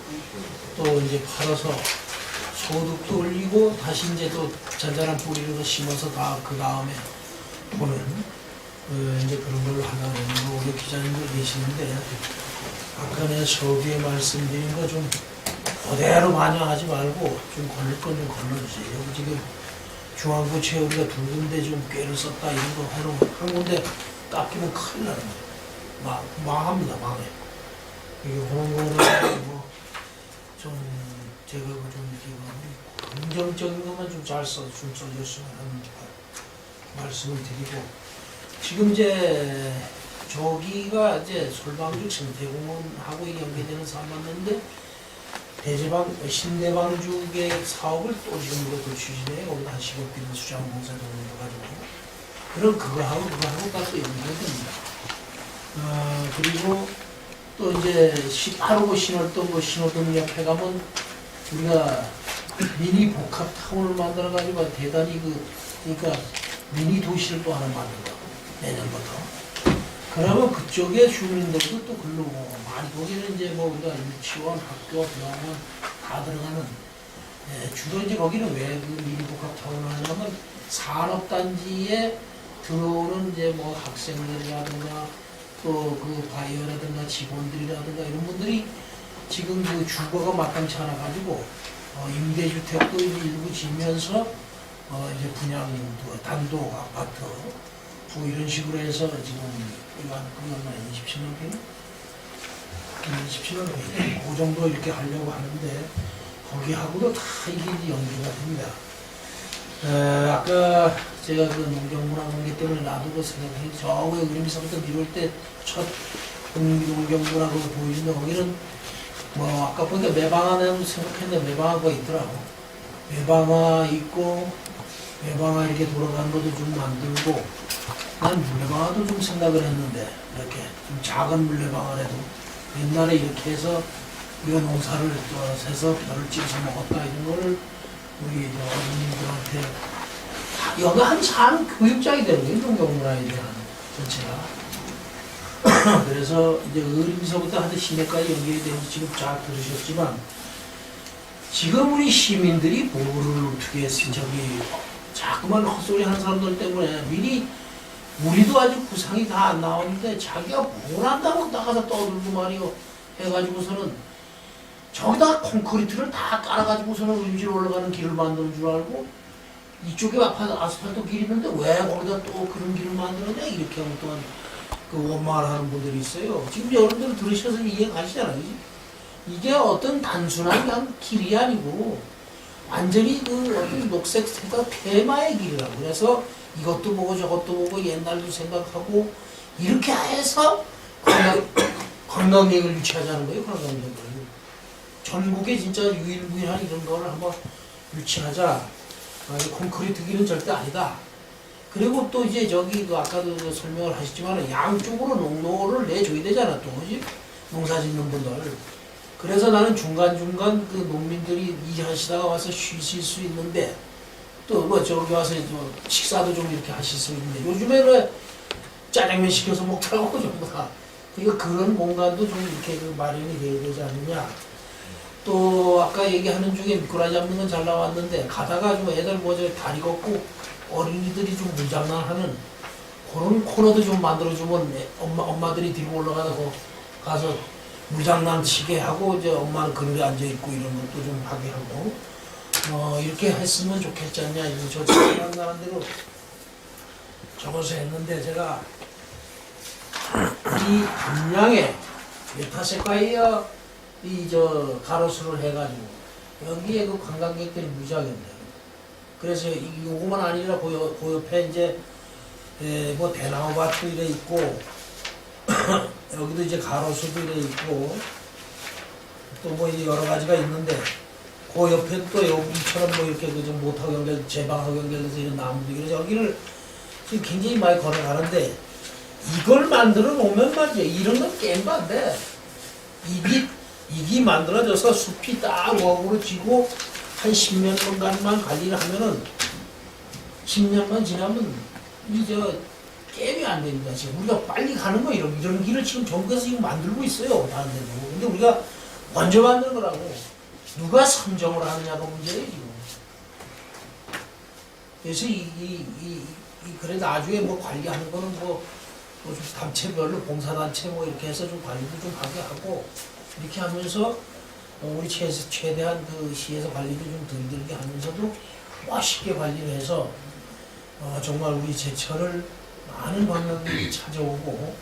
또 이제 팔아서 소득도 올리고 다시 이제 또 잔잔한 뿌리로 심어서 그 다음에 보면 이제 그런 걸로 하려고 우리 기자님들 계시는데 아까 내가 서두에 말씀드린 거 좀 그대로 반영하지 말고 좀 걸릴 건 좀 걸러주세요. 여기 지금 중앙부채 우리가 두 군데 좀 꾀를 썼다 이런 거 해놓으면 한 군데 깎이면 큰일 나는 거예요. 망합니다, 망해. 이게 그런 거를 좀 제가 좀 이렇게 긍정적인 것만 좀 잘 써줬으면 하는 말씀을 드리고 지금 이제 저기가 이제 솔방죽 생태공원하고 연계되는 사업 맞는데 신대방죽의 사업을 또 지금 우리가 또 추진해요. 거기다 한 10억 비는 수자원공사 돈을 가지고 그럼 그거하고 다 또 연계가 됩니다. 그리고 또 이제 18호고 신호등 옆에 가면 우리가 미니 복합타운을 만들어가지고 대단히 그러니까 미니 도시를 또 하나 만든다고 내년부터. 그러면 그쪽에 주민들도 또 글로 많이 거기는 이제 뭐 우리가 유치원, 학교, 병원 다 들어가는 주로 이제 거기는 왜 그 미니 복합타운을 하냐면 산업단지에 들어오는 이제 뭐 학생들이라든가 또 그 바이어라든가 직원들이라든가 이런 분들이 지금 그 주거가 마땅치 않아 가지고 임대주택도 일부 지면서 이제 분양도 단독 아파트 뭐 이런 식으로 해서 지금 이거 얼마 27년 전에 27년 전에 그 정도 이렇게 하려고 하는데 거기하고도 다 이게 연계가 됩니다. 아까 제가 그 농경문화 관계 때문에 놔두고 생각했는데 저 위에 의림서부터 미룰 때 첫 농경문화 그거 보여주는데 거기는 뭐 아까 보니까 매방아는 생각했는데 매방아가 있더라고. 매방아 있고 매방아 이렇게 돌아가는 것도 좀 만들고 난 물레방아도 좀 생각을 했는데 이렇게 좀 작은 물레방아라도 옛날에 이렇게 해서 우리가 농사를 해서 벼를 찍어서 먹었다 이런 거를 우리 어머님들한테 여기 한 참 교육장이 되는 거예요. 농경문화에 대한 전체가. 그래서 이제 의림서부터 하여튼 시내까지 연결이 되는지 지금 잘 들으셨지만 지금 우리 시민들이 뭐를 어떻게 했지 저기 자꾸만 헛소리 하는 사람들 때문에 미리 우리도 아직 구상이 다 안 나오는데 자기가 뭘 한다고 나가서 떠들고 말이요 해가지고서는 저기다가 콘크리트를 다 깔아가지고서는 의림실 올라가는 길을 만드는 줄 알고 이쪽에 아스팔트 길 있는데 왜 거기다 또 그런 길을 만들었냐 이렇게 하면 또한 그 원망하는 분들이 있어요. 지금 여러분들 들으셔서 이해가시잖아요. 이게 어떤 단순한 그냥 길이 아니고 완전히 그 어떤 녹색 색깔 테마의 길이라고. 그래서 이것도 보고 저것도 보고 옛날도 생각하고 이렇게 해서 관광객을 유치하자는 거예요. 관광객을. 전국에 진짜 유일무이한 이런 거를 한번 유치하자. 콘크리트 길은 절대 아니다. 그리고 또 이제 저기 그 아까도 설명을 하셨지만 양쪽으로 농로를 내줘야 되잖아 또 그지? 농사 짓는 분들. 그래서 나는 중간중간 그 농민들이 일하시다가 와서 쉬실 수 있는데 또 뭐 저기 와서 뭐 식사도 좀 이렇게 하실 수 있는데 요즘에 왜 짜장면 시켜서 먹더라고 전부 다. 그러니까 그런 공간도 좀 이렇게 그 마련이 돼야 되지 않느냐. 또 아까 얘기하는 중에 미꾸라지 잡는 건 잘 나왔는데 가다가 좀 애들 뭐 저 다리 걷고 어린이들이 좀 물장난하는 그런 코너도 좀 만들어주면 엄마들이 뒤로 올라가서 가서 물장난 치게 하고 이제 엄마는 그늘에 앉아있고 이런 것도 좀 하게 하고 이렇게 했으면 좋겠지 않냐. 저 생각나는 대로 적어서 했는데 제가 이 함량에 메타세카이어 이 저 가로수를 해가지고 여기에 그 관광객들이 무지하겠네요. 그래서 요거만 아니라 그 옆에 이제 뭐 대나무밭도 이래 있고 여기도 이제 가로수도 이래 있고 또 뭐 여러 가지가 있는데 그 옆에 또 여기처럼 뭐 이렇게 그 좀 못하고 연결 제방하고 연결돼서 이런 나무도 그래서 여기를 지금 굉장히 많이 걸어가는데 이걸 만들어 놓으면 말이야 이런 건 게임도 안 돼. 입이 만들어져서 숲이 딱 어우러지고 한 10년간만 관리를 하면은 10년만 지나면 이제 게임이 안 됩니다. 지금 우리가 빨리 가는 거 이런 길을 지금 정부에서 지금 만들고 있어요. 다른 데도. 근데 우리가 먼저 만드는 거라고. 누가 선정을 하느냐가 문제예요, 지금. 그래서 그래 나중에 뭐 관리하는 거는 뭐 단체별로 봉사단체 뭐 이렇게 해서 좀 관리도 좀 하게 하고 이렇게 하면서 우리 최대한 그 시에서 관리도 좀 덜 들게 하면서도 멋있게 관리를 해서 정말 우리 제철을 많은 관광객이 찾아오고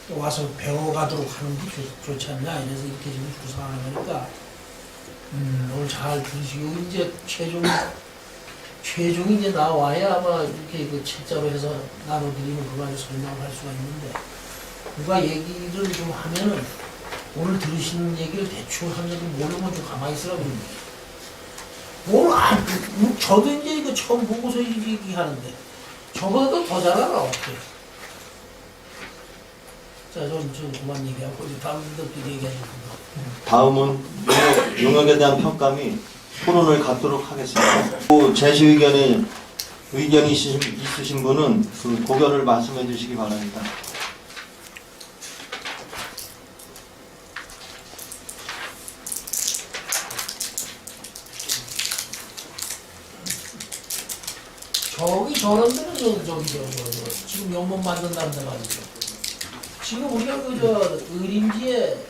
또 와서 배워가도록 하는 게 좋지 않냐 이래서 이렇게 지금 구상하는 거니까 오늘 잘 들으시고 이제 최종이 이제 나와야 아마 이렇게 그 책자로 해서 나눠드리면 그거 아주 설명을 할 수가 있는데 누가 얘기를 좀 하면은 오늘 들으시는 얘기를 대충 하면서 모르면 좀 가만히 있으라고 그럽니다. 저도 이제 이거 처음 보고서 얘기하는데 저보다도 더 잘 알아 어떻게. 자, 좀 그만 얘기하고 이제 다른 분들도 얘기하시고. 다음은 용역에 대한 평가 및 토론을 갖도록 하겠습니다. 또 제시 의견이 있으신 분은 그 고견을 말씀해 주시기 바랍니다. 저런데는 지금 영문 만든다는데 말이죠. 지금 우리가 의림지에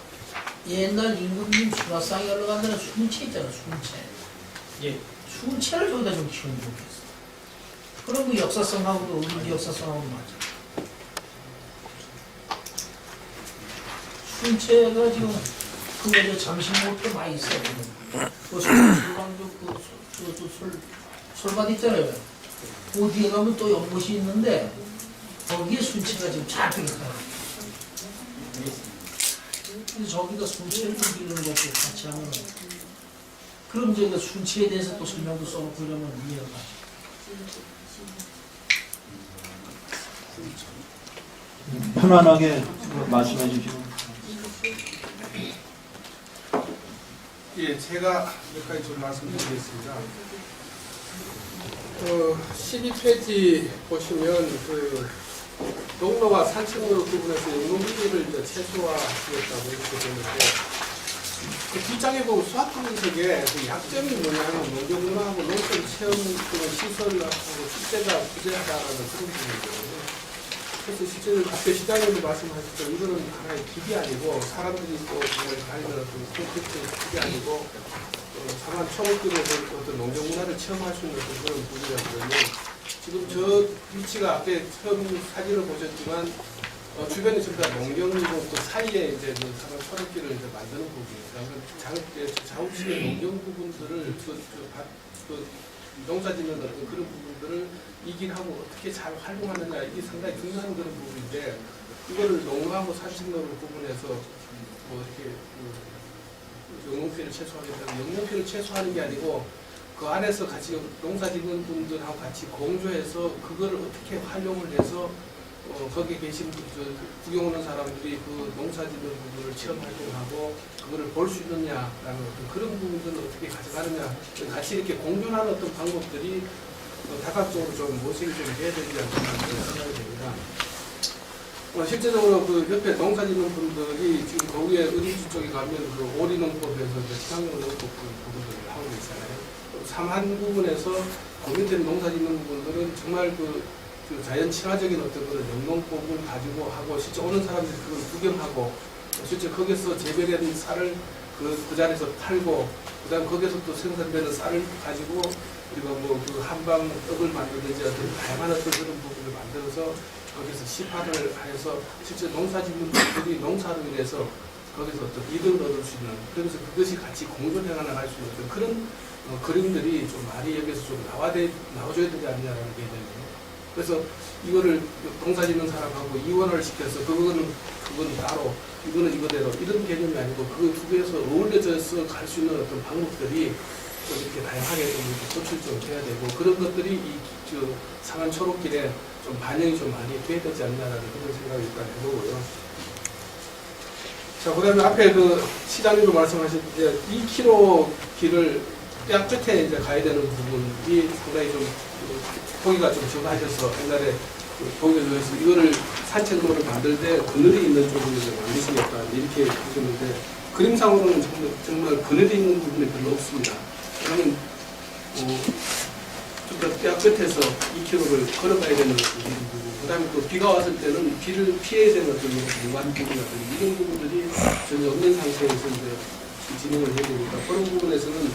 옛날 임금님 수라상에 올라간다는 순채 있잖아, 순채. 예. 순채를 저기다 좀 키우면 좋겠어. 그럼 그 역사성하고도 의림지 역사성하고도 맞아. 순채가 지금 그거 잠실못에 많이 있어. 그 솔밭 있잖아요. 그 뒤에 가면 또 연못이 있는데 거기에 순채가 지금 잡혀 있어요. 그래서 저기다 순채를 좀 기르는 것도 같이 하면 그럼 저희가 순채에 대해서 또 설명도 써놓고 이러면 이해가 가죠. 편안하게 말씀해 주시고. 예, 제가 몇 가지 좀 말씀드리겠습니다. 12페이지 보시면 농로와 산책로를 구분해서 용농비를 최소화하시겠다고 이렇게 되는데 그 뒷장에 보면 수학분석에 그 약점이 뭐냐면 농경문화하고 농촌 체험 시설하고 축제가 부재하다라는 그런 부분이거든요. 그래서 실제로 앞에 시장님도 말씀하셨죠. 이거는 하나의 길이 아니고 사람들이 또 다니는 어떤 콘텐츠의 길이 아니고 다만 초록들의 어떤 농경문화를 체험할 수 있는 그런 부분이거든요. 지금 저 위치가 앞에 처음 사진을 보셨지만 주변에 전부 다 농경이고 그 사이에 이제 다만 초록길을 이제 만드는 부분입니다. 자우치의 농경 부분들을 농사 짓는 어떤 그런 부분들을 이길하고 어떻게 잘 활용하느냐 이게 상당히 중요한 그런 부분인데 이거를 농로하고 산책로를 구분해서 뭐 이렇게 영농피를 최소화하겠다는 영농피를 최소화하는 게 아니고 그 안에서 같이 농사 짓는 분들하고 같이 공조해서 그거를 어떻게 활용을 해서 거기에 계신 구경 오는 사람들이 그 농사 짓는 부분을 체험 활동하고 그거를 볼 수 있느냐라는 어떤 그런 부분들을 어떻게 가져가느냐 같이 이렇게 공존하는 어떤 방법들이 다각적으로 좀 모색이 좀 해야 되지 않나 생각이 됩니다. 실제적으로 그 옆에 농사 짓는 분들이 지금 거기에 의림지 쪽에 가면 그 오리농법에서 친환경 농법 부분들을 하고 있잖아요. 삼한 부분에서 고민된 농사 짓는 부분들은 정말 그 자연 친화적인 어떤 그런 영농법을 가지고 하고 실제 오는 사람들이 그걸 구경하고 실제 거기서 재배된 쌀을 그 자리에서 팔고 그다음 거기서 또 생산되는 쌀을 가지고 우리가 뭐 그 한방 떡을 만들든지 어떤 다양한 어떤 그런 부분을 만들어서 거기서 시판을 해서 실제 농사 짓는 분들이 농사로 인해서 거기서 어떤 이득을 얻을 수 있는 그러면서 그것이 같이 공존해 나갈 수 있는 그런 그림들이 좀 많이 여기서 좀 나와줘야 되지 않냐라는 개념이에요. 그래서 이거를 농사 짓는 사람하고 이원을 시켜서 그거는 따로 이거는 이거대로 이런 개념이 아니고 그 두 개에서 어울려져서 갈 수 있는 어떤 방법들이 좀 이렇게 다양하게 좀 이렇게 도출 좀 돼야 되고 그런 것들이 상한 초록길에 좀 반영이 좀 많이 돼야 되지 않냐라는 그런 생각이 일단 해보고요. 자, 그 다음에 앞에 그 시장님도 말씀하신 이제 2km 길을 뼈 끝에 이제 가야 되는 부분이 상당히 좀 고기가 좀 적어하셔서 옛날에 거기에서 이거를 산책로를 만들 때 그늘이 있는 쪽으로 이제 만드시겠다 이렇게 하셨는데 그림상으로는 정말 그늘이 있는 부분이 별로 없습니다. 그러면 좀 더 뼈 끝에서 2km를 걸어가야 되는 부분, 그 다음에 또 비가 왔을 때는 비를 피해야 되는 어떤 공간 부분이라든지 이런 부분들이 전혀 없는 상태에서 이제 진행을 해야 되니까 그런 부분에서는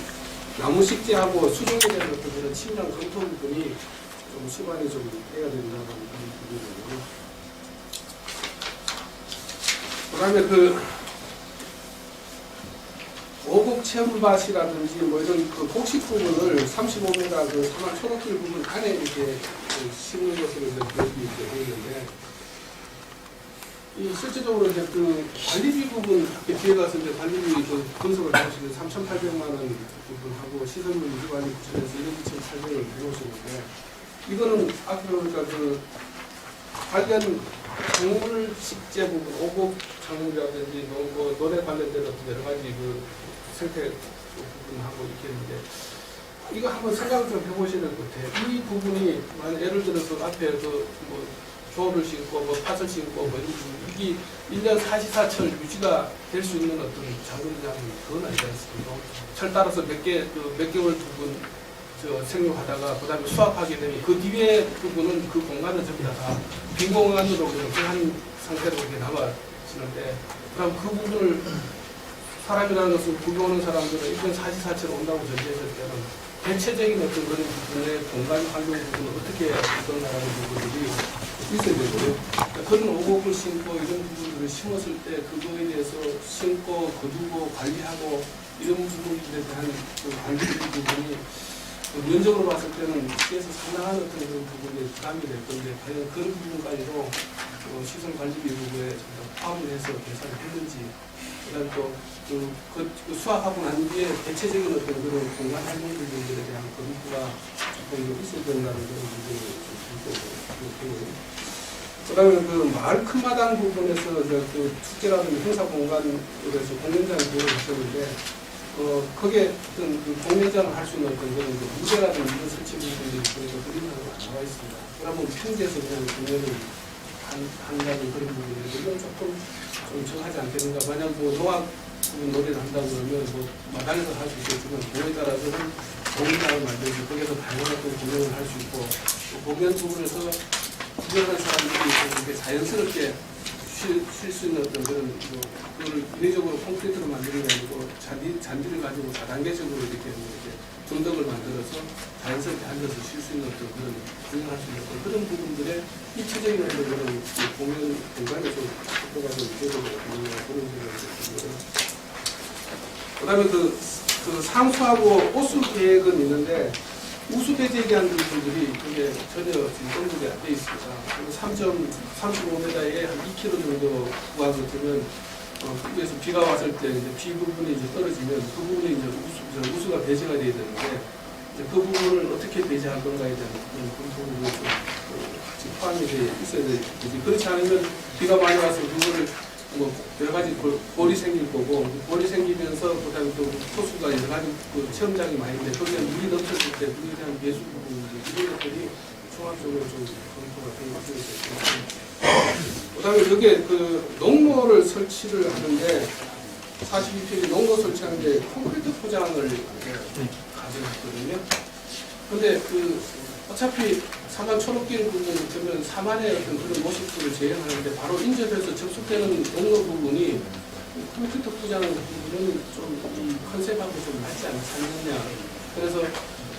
나무 식재하고 수정에 대한 어떤 그런 침량 검토 부분이 좀 시간이 좀 해야 된다는 그런 부분이고요. 그 다음에 그 오곡 체험밭이라든지 뭐 이런 그 곡식 부분을 35m 그 사막 초록길 부분 안에 이렇게 심는 것으로 이제 보여드리게 되어 있는데 이 실질적으로 이제 그 관리비 부분 뒤에 가서 이제 관리비 그 분석을 해보시면 3,800만 원 부분하고 시설물 유지관리 부처에서 1,2,800을 해놓으시는데 이거는 앞에 보니까 그 관련 작물 식재 부분, 오곡 작물이라든지 뭐 노래 관련된 어떤 여러 가지 그 생태 부분하고 이렇게 있는데 이거 한번 생각을 좀 해보셔야 될 것 같아요. 이 부분이 만약 예를 들어서 앞에 그 뭐 조를 심고 뭐 팥을 심고 뭐 이런 부분 이게 1년 44철 유지가 될 수 있는 어떤 작물이라면 그건 아니지 않습니까? 철 따라서 몇 개월 두분 생육하다가 그 다음에 수확하게 되면 그 뒤에 부분은 그 공간은 전부 다 빈 공간으로 한 상태로 이렇게 남아지는데 그럼 그 부분을 사람이라는 것은 구경하는 사람들은 일단 44채로 온다고 전제했을 때는 대체적인 어떤 그런 부분의 공간 활용 부분을 어떻게 이끌어나가는 부분들이 있어야 되고요. 그런 오곡을 심고 이런 부분들을 심었을 때 그거에 대해서 심고 거두고 관리하고 이런 부분들에 대한 그 관리 부분이 면적으로 봤을 때는 시에서 상당한 어떤 그런 부분이 부담이 될 건데 과연 그런 부분까지도 시설 관리비 부분에 포함을 해서 계산을 했는지 그다음에 또 그 수확하고 난 뒤에 대체적인 어떤 그런 공간 활용 부분들에 대한 검토가 조금 있어야 된다는 그런 부분을 좀 그다음에 그 마을 큰마당 부분에서 이제 그 축제라든지 행사 공간으로 해서 공연장을 구성하셨는데 거기에 어떤 그 공연장을 할 수 있는 어떤 그런 무대라든지 이런 설치 부분들이 보니까 그림상으로 안 나와 있습니다. 그러면 평지에서 그냥 공연을 한다는 그런 부분인데 이건 조금 좀 정하지 않겠는가. 만약 뭐 농악 노래를 한다고 그러면 뭐 마당에서 할 수 있겠지만 그거에 따라서는 공연장을 만들고 거기에서 다양한 공연을 할 수 있고 또 공연 부분에서 구경하는 사람들이 이렇게 자연스럽게 쉴 수 있는 어떤 그런 그걸 인위적으로 콘크리트로 만드는 게 아니고 잔디를 가지고 4단계적으로 이렇게 dun덕을 만들어서 자연스럽게 앉아서 쉴 수 있는 어떤 그런 구경할 수 있는 그런 부분들의 입체적인 어떤 그런 공연 공간에서 속도가 좀 있어야 그런 생각이 듭니다. 그다음에 그 상수하고 오수 계획은 있는데 우수 배제기한 부분들이 그게 전혀 지금 언급이 안 돼 있습니다. 3.35m에 한 2km 정도 구간을 두면 그래서 비가 왔을 때 이제 비 부분이 이제 떨어지면 그 부분이 이제 우수가 배제가 돼야 되는데 이제 그 부분을 어떻게 배제할 건가에 대한 그런 부분이 좀 같이 포함이 돼 있어야 되지. 그렇지 않으면 비가 많이 와서 그거를 뭐 여러 가지 볼이 생길 거고 볼이 생기면서 그다음에 또 호수가 여러 가지 그 체험장이 많이 있는데 거기에 물이 넘쳤을 때 물에 대한 배수 부분 이런 것들이 종합적으로 좀 검토가 되어 있습니다. 그다음에 여기에 그 농로를 설치를 하는데 42평이 농로 설치하는데 콘크리트 포장을 가져갔거든요. 근데 그 어차피 사만 초록길 부분 그러면 사만의 어떤 그런 모습들을 재현하는데 바로 인접해서 접속되는 농로 부분이 콘크리트 포장하는 부분은 좀 이 컨셉하고 좀 맞지 않느냐. 그래서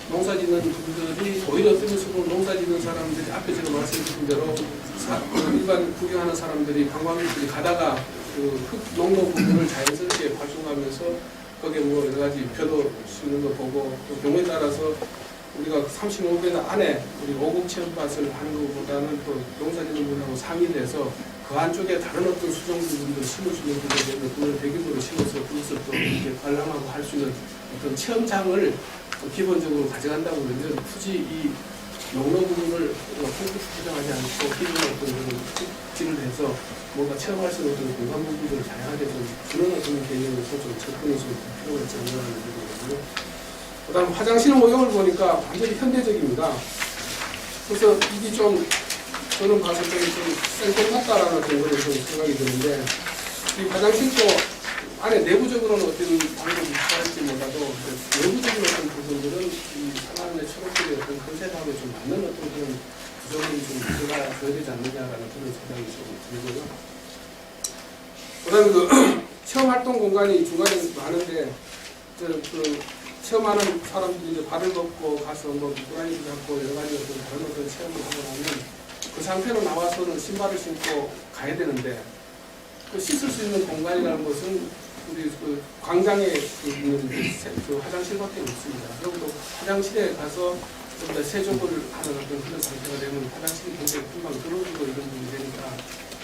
농사짓는 분들이 오히려 어떤 식으로 농사짓는 사람들이 앞에 제가 말씀드린 대로 일반 구경하는 사람들이 관광객들이 가다가 그 흙 농로 부분을 자연스럽게 활성화하면서 거기에 뭐 여러 가지 벼도 심는 거 보고 또 경우에 따라서 우리가 35m 안에 우리 오곡 체험밭을 하는 것보다는 또 농사짓는 분하고 상의를 해서 그 안쪽에 다른 어떤 수종 부분들을 심을 수 있는 부분을 그걸 배경으로 심어서 그것을 또 이렇게 관람하고 할 수 있는 어떤 체험장을 기본적으로 가져간다고 그러면 굳이 이 농로 부분을 콘크리트 포장하지 않고 기존 어떤 그런 특징을 해서 뭔가 체험할 수 있는 어떤 공간 부분들을 다양하게 좀 그런 어떤 개념에서 좀 접근이 좀 필요가 있지 않나라는 생각이고요. 그다음 화장실 모형을 보니까 완전히 현대적입니다. 그래서 이게 좀 저는 봤을 때 좀 생뚱 같다라는 정도로 좀 생각이 드는데 이 화장실도 안에 내부적으로는 어떤 방법이 있을지 몰라도 외부적인 어떤 부분들은 이 상하의 초록빛의 어떤 컨셉하고 좀 맞는 어떤 그런 구조물이 좀 들어가야 되지 않느냐라는 그런 생각이 좀 들고요. 그다음에 그 체험 활동 공간이 중간에 많은데 그 체험하는 사람들이 이제 발을 걷고 가서 뭐 고라니도 잡고 여러 가지 어떤 다른 어떤 체험을 하고 나면 그 상태로 나와서는 신발을 신고 가야 되는데 그 씻을 수 있는 공간이라는 것은 우리 그 광장에 있는 그 화장실밖에 없습니다. 그리고 화장실에 가서 좀 더 세족을 하는 어떤 그런 상태가 되면 화장실이 굉장히 금방 들어오고 이런 부분이 되니까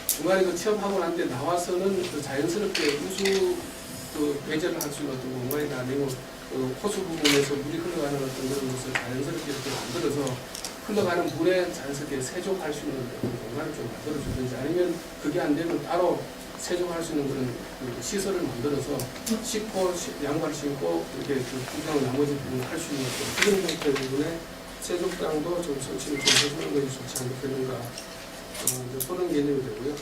중간에 그 체험하고 난 뒤에 나와서는 그 자연스럽게 우수 그 배제를 할 수 있는 어떤 공간이나 아니면 그 호수 부분에서 물이 흘러가는 어떤 그런 것을 자연스럽게 이렇게 만들어서 흘러가는 물에 자연스럽게 세족할 수 있는 어떤 공간을 좀 만들어주든지 아니면 그게 안 되면 따로 세족할 수 있는 그런 그 시설을 만들어서 씻고 양말 신고 이렇게 그 구경 나머지 부분을 할 수 있는 그런 형태의 부분에 세족장도 좀 설치를 좀 해주는 것이 좋지 않겠는가 그런 개념이 되고요.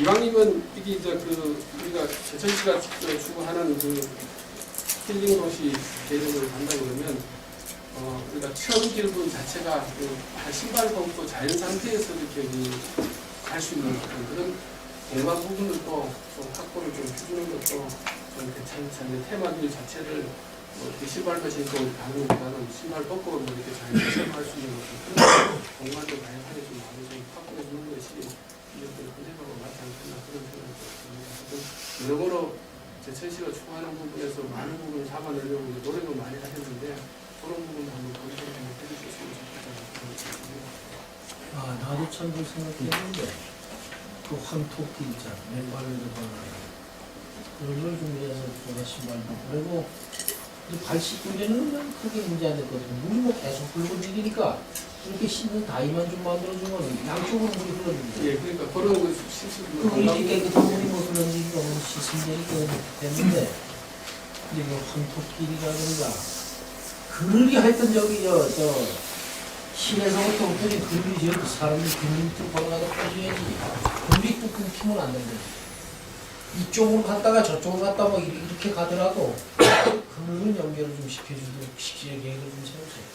이왕이면 이게 이제 그 우리가 제천시가 추구하는 그 힐링 도시 개념을 간다 그러면 우리가 체험 길분 자체가 그 신발 벗고 자연 상태에서 이렇게 갈 수 있는 그런 공간 부분을 또 확보를 좀 해주는 것도 좀 괜찮지 않는 테마들 자체를 뭐 이렇게 신발도 신고 가는 것보다는 신발 벗고 뭐 이렇게 자연 체험할 수 있는 그런 공간도 다양하게 좀 많이 좀 확보해 주는 것이 이것들 컨셉하고 맞지 않겠나 그런 생각이 듭니다. 여러모로 제천시가 추구하는 부분에서 많은 부분을 잡아내려고 노력을 많이 하셨는데 그런 부분도 한번 고려해 주셨으면 좋겠다는 그런 생각입니다. 아, 나도 참 그 생각했는데 그 황토끼 있잖아. 맨발로 들어가는 그런 걸 준비해서 내가 신발도 그리고 발 씻고 이제는 크게 문제 안 됐거든. 물이 뭐 계속 흘러지니까 이렇게 씻는 다이만 좀 만들어주면 양쪽으로 물이 흘러집니다. 예, 그러니까 그런 거 실수도 그 이제 깨끗한 물이 뭐 흘러지니까 뭐 씻으면 되니까 됐는데 이제 뭐 황토끼리라든가 그늘이 하여튼 저기 저 시내서부터 어떻게 그늘이 저렇게 사람들이 그늘 밑으로 걸어가다 빠져야지 그늘이 또 끊기면 안 된다. 이쪽으로 갔다가 저쪽으로 갔다가 뭐 이렇게 가더라도 그늘은 연결을 좀 시켜주도록 시키는 계획을 좀 세우세요.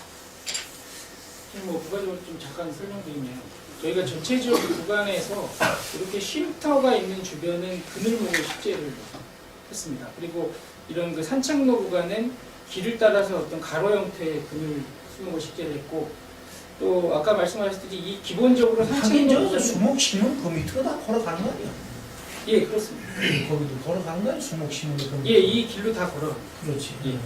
지금 뭐 부가적으로 좀 잠깐 설명드리면 저희가 전체적 구간에서 이렇게 쉼터가 있는 주변은 그늘목을 식재를 했습니다. 그리고 이런 그 산책로 구간은 길을 따라서 어떤 가로 형태의 그늘 수목을 식재를 했고 또 아까 말씀하셨듯이 이 기본적으로 하긴 산책로 저 수목 심으면 그 밑으로 다 걸어가는 거 아니야? 예 그렇습니다. 거기도 걸어가는 거 아니야? 수목 심으면 그 밑으로. 예 이 길로 다 걸어. 그렇지. 예.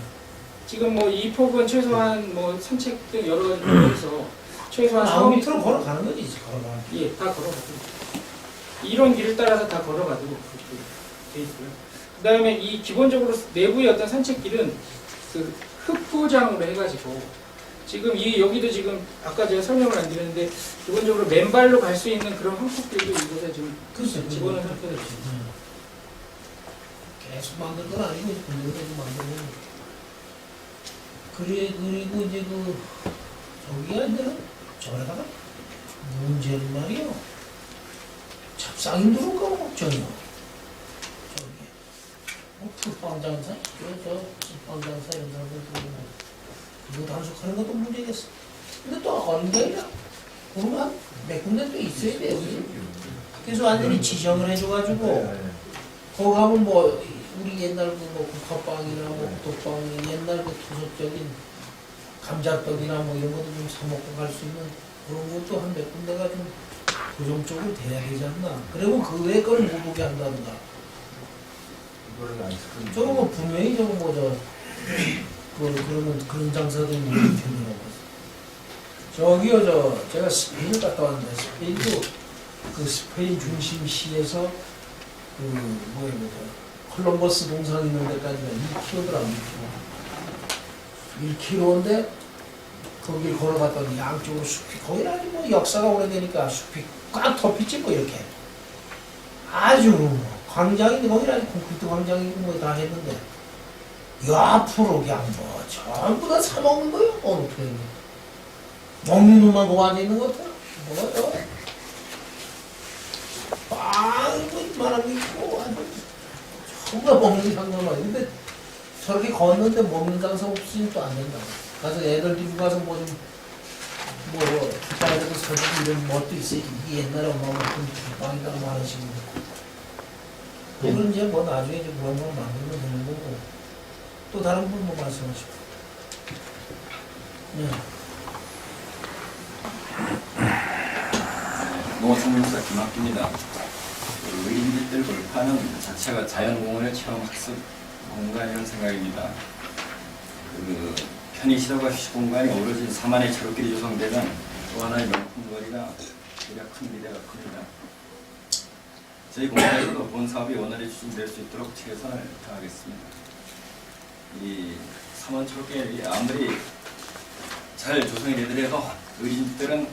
지금 뭐 이 폭은 최소한 뭐 산책 등 여러 가지에서 최소한 4m 걸어가는 거지 걸어가는 게. 예, 다 걸어가도록 이런 길을 따라서 다 걸어가도록 그렇게 돼 있고요. 그 다음에 이 기본적으로 내부의 어떤 산책길은 그 흙포장으로 해가지고 지금 이 여기도 지금 아까 제가 설명을 안 드렸는데 기본적으로 맨발로 갈 수 있는 그런 황토길도 이곳에 지금 글쎄 집어넣은 그거 상태로 그렇지. 계속 만들 건 아니고 분명히 만들고. 그리고 이제 그 저기가 이제는 저에다가 문제는 말이요. 잡상인 들어올까 걱정이요. 저기 뭐 풀빵장사, 저 풀빵장사 이런 사람들 들어오고 그거 단속하는 것도 문제겠어. 근데 또 어느 게 아니라 그러면 몇 군데 또 있어야 돼. 그래서 완전히 지정을 해줘가지고 거기 가면 뭐 우리 옛날 그 국화빵이나 뭐 독빵 옛날 그 토속적인 감자떡이나 뭐 이런 것도 좀 사먹고 갈 수 있는 그런 것도 한 몇 군데가 좀 고정적으로 돼야 되지 않나. 그리고 그 외의 걸 못 오게 한다든가. 저거 뭐 분명히 저거 뭐 그러면 그런 장사들이 못 되더라고. 저기요 제가 스페인을 갔다 왔는데 스페인도 그 스페인 중심 시에서 콜럼버스 동상 있는 데까지가 1km더라고. 1km인데 거길 걸어갔더니 양쪽으로 숲이 거기는 아주 뭐 역사가 오래되니까 숲이 꽉 덮이지 뭐 이렇게 아주 뭐 광장인데 거기는 아주 콘크리트 광장이고 뭐 다 했는데 앞으로 그냥 뭐 전부 다 사먹는 거예요. 어떻게 되는 거예요. 먹는 놈만 보고 앉아있는 것 같아요. 뭐가요? 빵, 이만한 게 있고, 전부 다 먹는 게 상관없어요. 근데 저렇게 걷는데 먹는 장사 없으면 또 안 된다. 가서 애들 들고 가서 뒷방에도 설득 이런 것도 있어요. 이게 옛날에 엄마가 먹던 뒷방이라고 뭐 하는 식으로. 그건 이제 뭐 나중에 이제 그런 걸 만들면 되는 거고. 또 다른 분 뭐 말씀하시고. 네. 농어촌문사 김학기입니다. 의인들 골파는 자체가 자연공원의 체험학습 공간이라는 생각입니다. 편의시설과 휴식공간이 어우러진 사만의 차로길이 조성되는 또 하나의 명품거리가 대략 큰 기대가 큽니다. 저희 공사에서도 본 사업이 원활히 추진될 수 있도록 최선을 다하겠습니다. 이 삼원 차로길이 아무리 잘 조성이 되더라도 의인들은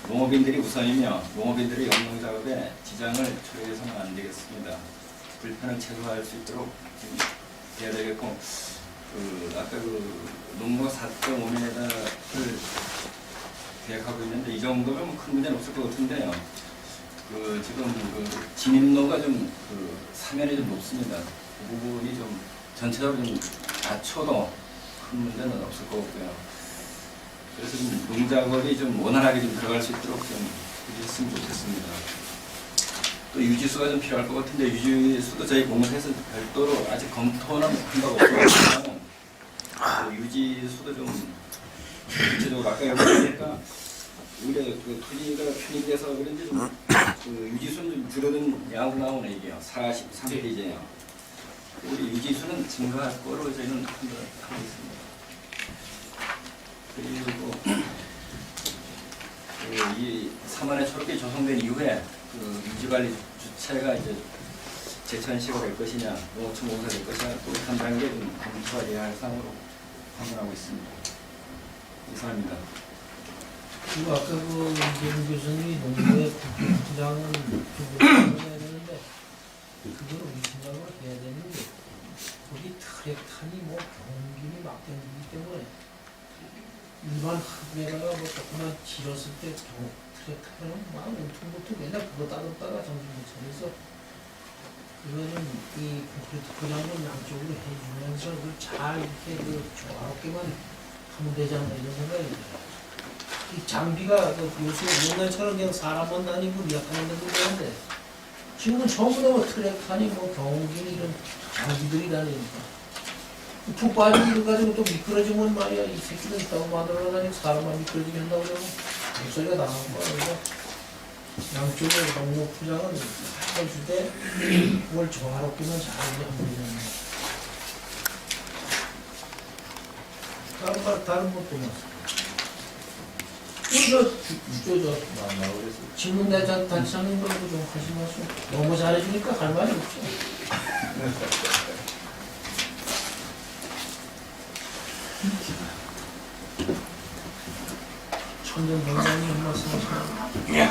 농업인들이 우선이며 농업인들의 영농작업에 지장을 초래해서는 안 되겠습니다. 불편을 최소화할 수 있도록 해야 되겠고, 아까 농무가 4.5m를 계획하고 있는데 이 정도면 큰 문제는 없을 것 같은데요. 지금 진입로가 좀 사면이 좀 높습니다. 그 부분이 좀 전체적으로 좀 낮춰도 큰 문제는 없을 것 같고요. 그래서 좀 농작업이 좀 원활하게 좀 들어갈 수 있도록 좀 해줬으면 좋겠습니다. 또 유지수가 좀 필요할 것 같은데 유지수도 저희 공사에서 별도로 아직 검토는 한 바가 없지만 유지수도 좀 구체적으로 아까 얘기하니까 우리가 토지가 편입돼서 그런지 좀 유지수는 좀 줄어든 양으로 나오네 이게요. 43페이지에요. 우리 유지수는 증가할 거로 저희는 판단을 하고 있습니다. 그리고 이 사만의 초록이 조성된 이후에 유지관리 주체가 이제 제천시가 될 것이냐, 농어촌 공사가 될 것이냐, 또 한 단계 좀 검토가 돼야 할 사항으로 판단하고 있습니다. 이상입니다. 그리고 아까 이재훈 교수님이 농부의 부장은 좀 해야 되는데 그걸 우리 생각으로 해야 되는 게 우리 트랙탄이 경균이 막 땡기기 때문에 일반 흙에다가 조금만 길었을 때 트랙터는 막 울퉁불퉁 맨날 그거 따졌다가 정신 못 차려서 그거는 이 콘크리트 포장을 양쪽으로 해주면서 그걸 잘 이렇게 조화롭게만 하면 되잖아 이런 생각이 들어요. 이 장비가 요새 옛날처럼 그냥 사람만 다니고 리아카만 다니고 그러는데 지금은 전부 다 트랙탄이 경운기니 이런 장비들이 다니니까 푹 빠진 거 가지고 또 미끄러지면 말이야 이 새끼들 있다고 만들어다니고 사람만 미끄러지게 한다고 그러면 목소리가 나간 거야. 그래서 양쪽에 농목 포장은 해줄 때 그걸 조화롭게만 잘 하면 되는 다른 것도 맞어. 지금 내 단체 하는 거고 좀 하지 마시고 너무 잘해주니까 할 말이 없죠. 천전 병장님 말씀하시면 예.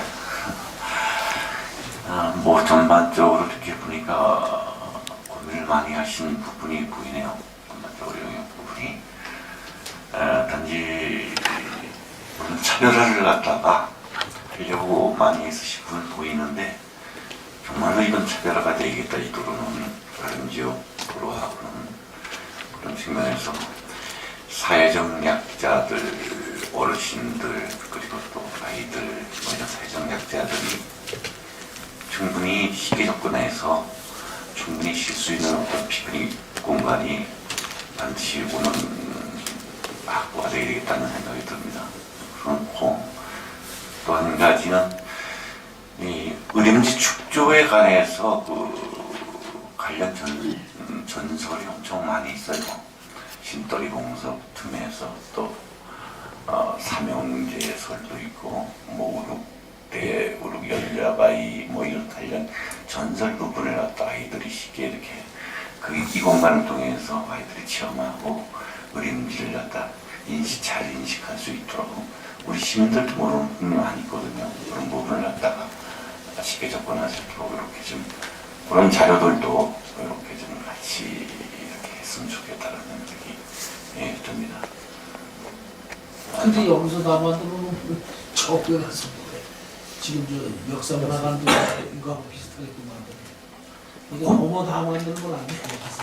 뭐 전반적으로 이렇게 보니까 고민을 많이 하신 부분이 보이네요. 전반적으로 영역 부분이. 단지 물론 차별화를 갖다가 하려고 많이 애쓰신 분 보이는데 정말로 이건 차별화가 되겠다 이 도로는 다른 지역 도로하고는 그런 측면에서 사회적 약자들, 어르신들 그리고 또 아이들 뭐 이런 사회적 약자들이 충분히 시기 접근해서 충분히 쉴 수 있는 어떤 피크닉 공간이 반드시 오는 확보가 되어야 되겠다는 생각이 듭니다. 그렇고 또 한 가지는 이 의림지 축조에 관해서 관련 전설이 엄청 많이 있어요. 신더리 공석 틈에서 또 삼형제설도 있고 뭐 우룩연자바이 뭐 이런 관련 전설 부분을 갖다 아이들이 쉽게 이렇게 이 공간을 통해서 아이들이 체험하고 의림지를 갖다 잘 인식할 수 있도록 우리 시민들도 모르는 부분이 많이 있거든요. 그런 부분을 갖다가 쉽게 접근할 수 있도록 이렇게 좀 그런 자료들도 이렇게 좀 같이 이렇게 했으면 좋겠다는 근데 여기서 다 만들어놓으면 저기 가서 뭐래. 지금 저 역사문화관도 이거하고 비슷하게 또 만들어. 이게 너무 다 만드는 건 아니고 가서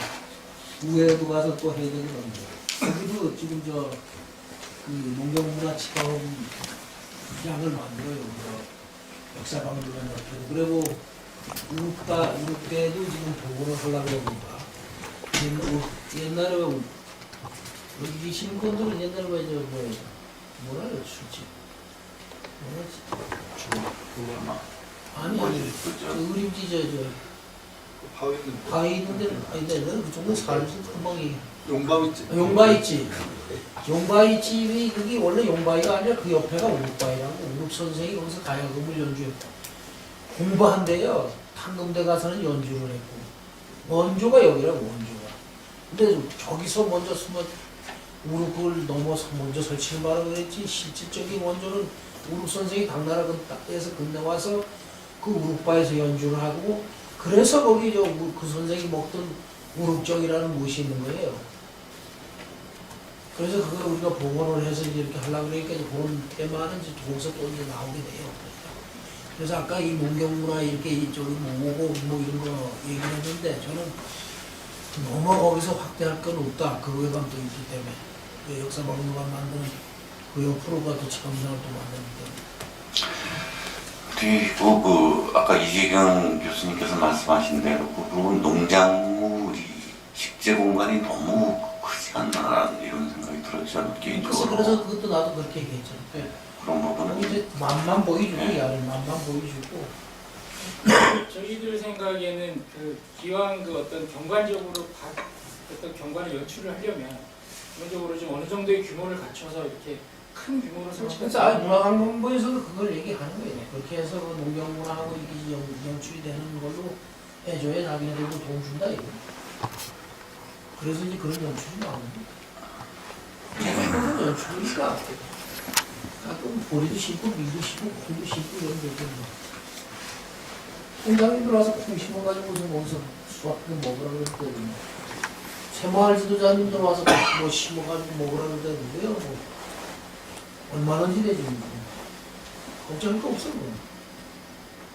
우회도 가서 또 해야 되거든요. 여기도 지금 그 농경문화체험 양을 만들어요. 역사박물관 옆에도. 그리고 우르페도 지금 복원을 하려고 그러니까. 옛날에 여기 계신 분들은 옛날에 뭐라 그래 술집 아니 저 의림지 바위 있는데 그쪽은 살면서 금방 용바위 집이 그게 원래 용바위가 아니라 그 옆에가 우룩바위라고 우룩 선생이 거기서 가야금을 연주했고 공부한대요. 탕금대 가서는 연주를 했고 원조가 여기라고 원조가. 근데 저기서 먼저 우룩을 넘어서 먼저 설치는 바라고 그랬지 실질적인 원조는 우룩 선생이 당나라 에서 건너와서 그 우룩바에서 연주를 하고 그래서 거기 그 선생이 먹던 우룩정이라는 무엇이 있는 거예요. 그래서 그걸 우리가 복원을 해서 이렇게 하려고 그러니까 그런 테마는 이제 거기서 또 이제 나오게 돼요. 그래서 아까 이 농경문화 이렇게 이쪽이 뭐고 뭐 이런 거 얘기를 했는데 저는 너무 거기서 확대할 건 없다. 그 외관도 있기 때문에 그 역사박물관 만드는 그 옆으로가 또 체험장을 또 만드는데. 그리고 아까 이재경 교수님께서 말씀하신 대로 그 부분 농작물이 식재 공간이 너무 크지 않나라는 이런 생각이 들어요. 저는 개인적으로. 그래서 그것도 나도 그렇게 얘기했잖아. 네. 그런 부분은 이제 맛만 보여주고 맛만 보여주고. 저희들 생각에는 그 기왕 그 어떤 경관적으로 어떤 경관을 연출을 하려면 기본적으로 좀 어느 정도의 규모를 갖춰서 이렇게 큰 규모로 설치가 그래서 문화관광부에서도 그걸 얘기하는 거예요. 그렇게 해서 그 농경문화하고 이게 연출이 되는 걸로 해줘야 자기네들도 돈 준다 이거. 그래서 이제 그런 연출이 나오는 거예요. 그런 연출이니까 가끔 보리도 심고 밀도 심고 콩도 심고 이런 게 있거든요. 공장에 들어와서 콩 심어가지고 무슨 거기서 수확해 먹으라 그랬거든요. 새마을 지도자님들 와서 뭐 심어가지고 먹으라 그랬는데요. 뭐 얼마든지 되지 뭐. 걱정할 거 없어 뭐.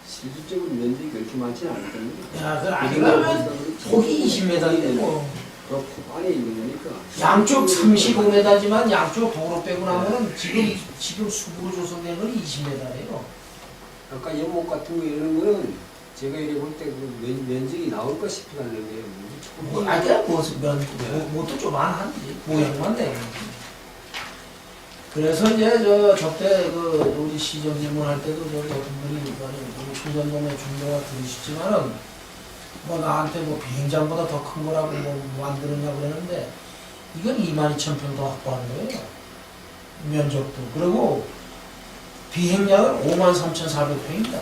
실질적으로 면적이 그렇게 많지는 않을 겁니다. 야, 그 아니라면 폭이 20m인데 뭐. 그 안에 있는 거니까. 양쪽 35m지만 양쪽 도로 빼고 나면은 지금 숲으로 조성된 건 20m예요. 아까 연못 같은 거 이런 거는 제가 이래 볼 때 그 면적이 나올까 싶지가 않는데요. 뭐, 아니야, 뭐도 조만한지 모양만 돼. 그래서 이제 저때 그 우리 시정 질문할 때도 저기 어떤 분이 우리 충전동의 중도가 들으시지만은 뭐 나한테 뭐 비행장보다 더 큰 거라고 뭐 만들었냐고 그러는데 이건 22,000평 더 확보한 거예요. 면적도. 그리고 비행량은 53,400평입니다.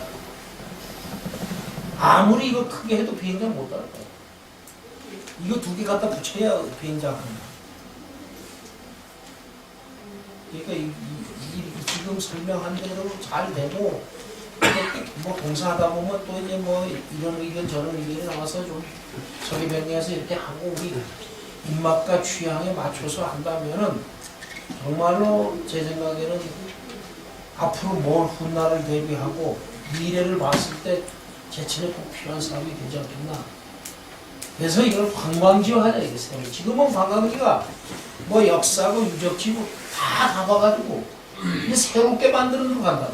아무리 이거 크게 해도 비행장 못 따를 거예요. 이거 두 개 갖다 붙여야 비행장 합니다. 그러니까 지금 설명한 대로 잘 되고 뭐 봉사하다 보면 또 이제 뭐 이런 의견 저런 의견이 나와서 좀 저기 변경해서 이렇게 하고 우리 입맛과 취향에 맞춰서 한다면은 정말로 제 생각에는 앞으로 뭘 훗날을 대비하고 미래를 봤을 때 제천에 꼭 필요한 사업이 되지 않겠나. 그래서 이걸 관광지화 하자 이겠어요. 지금은 관광지가 뭐 역사고 유적지고 다 가봐가지고 새롭게 만드는 데로 간다고.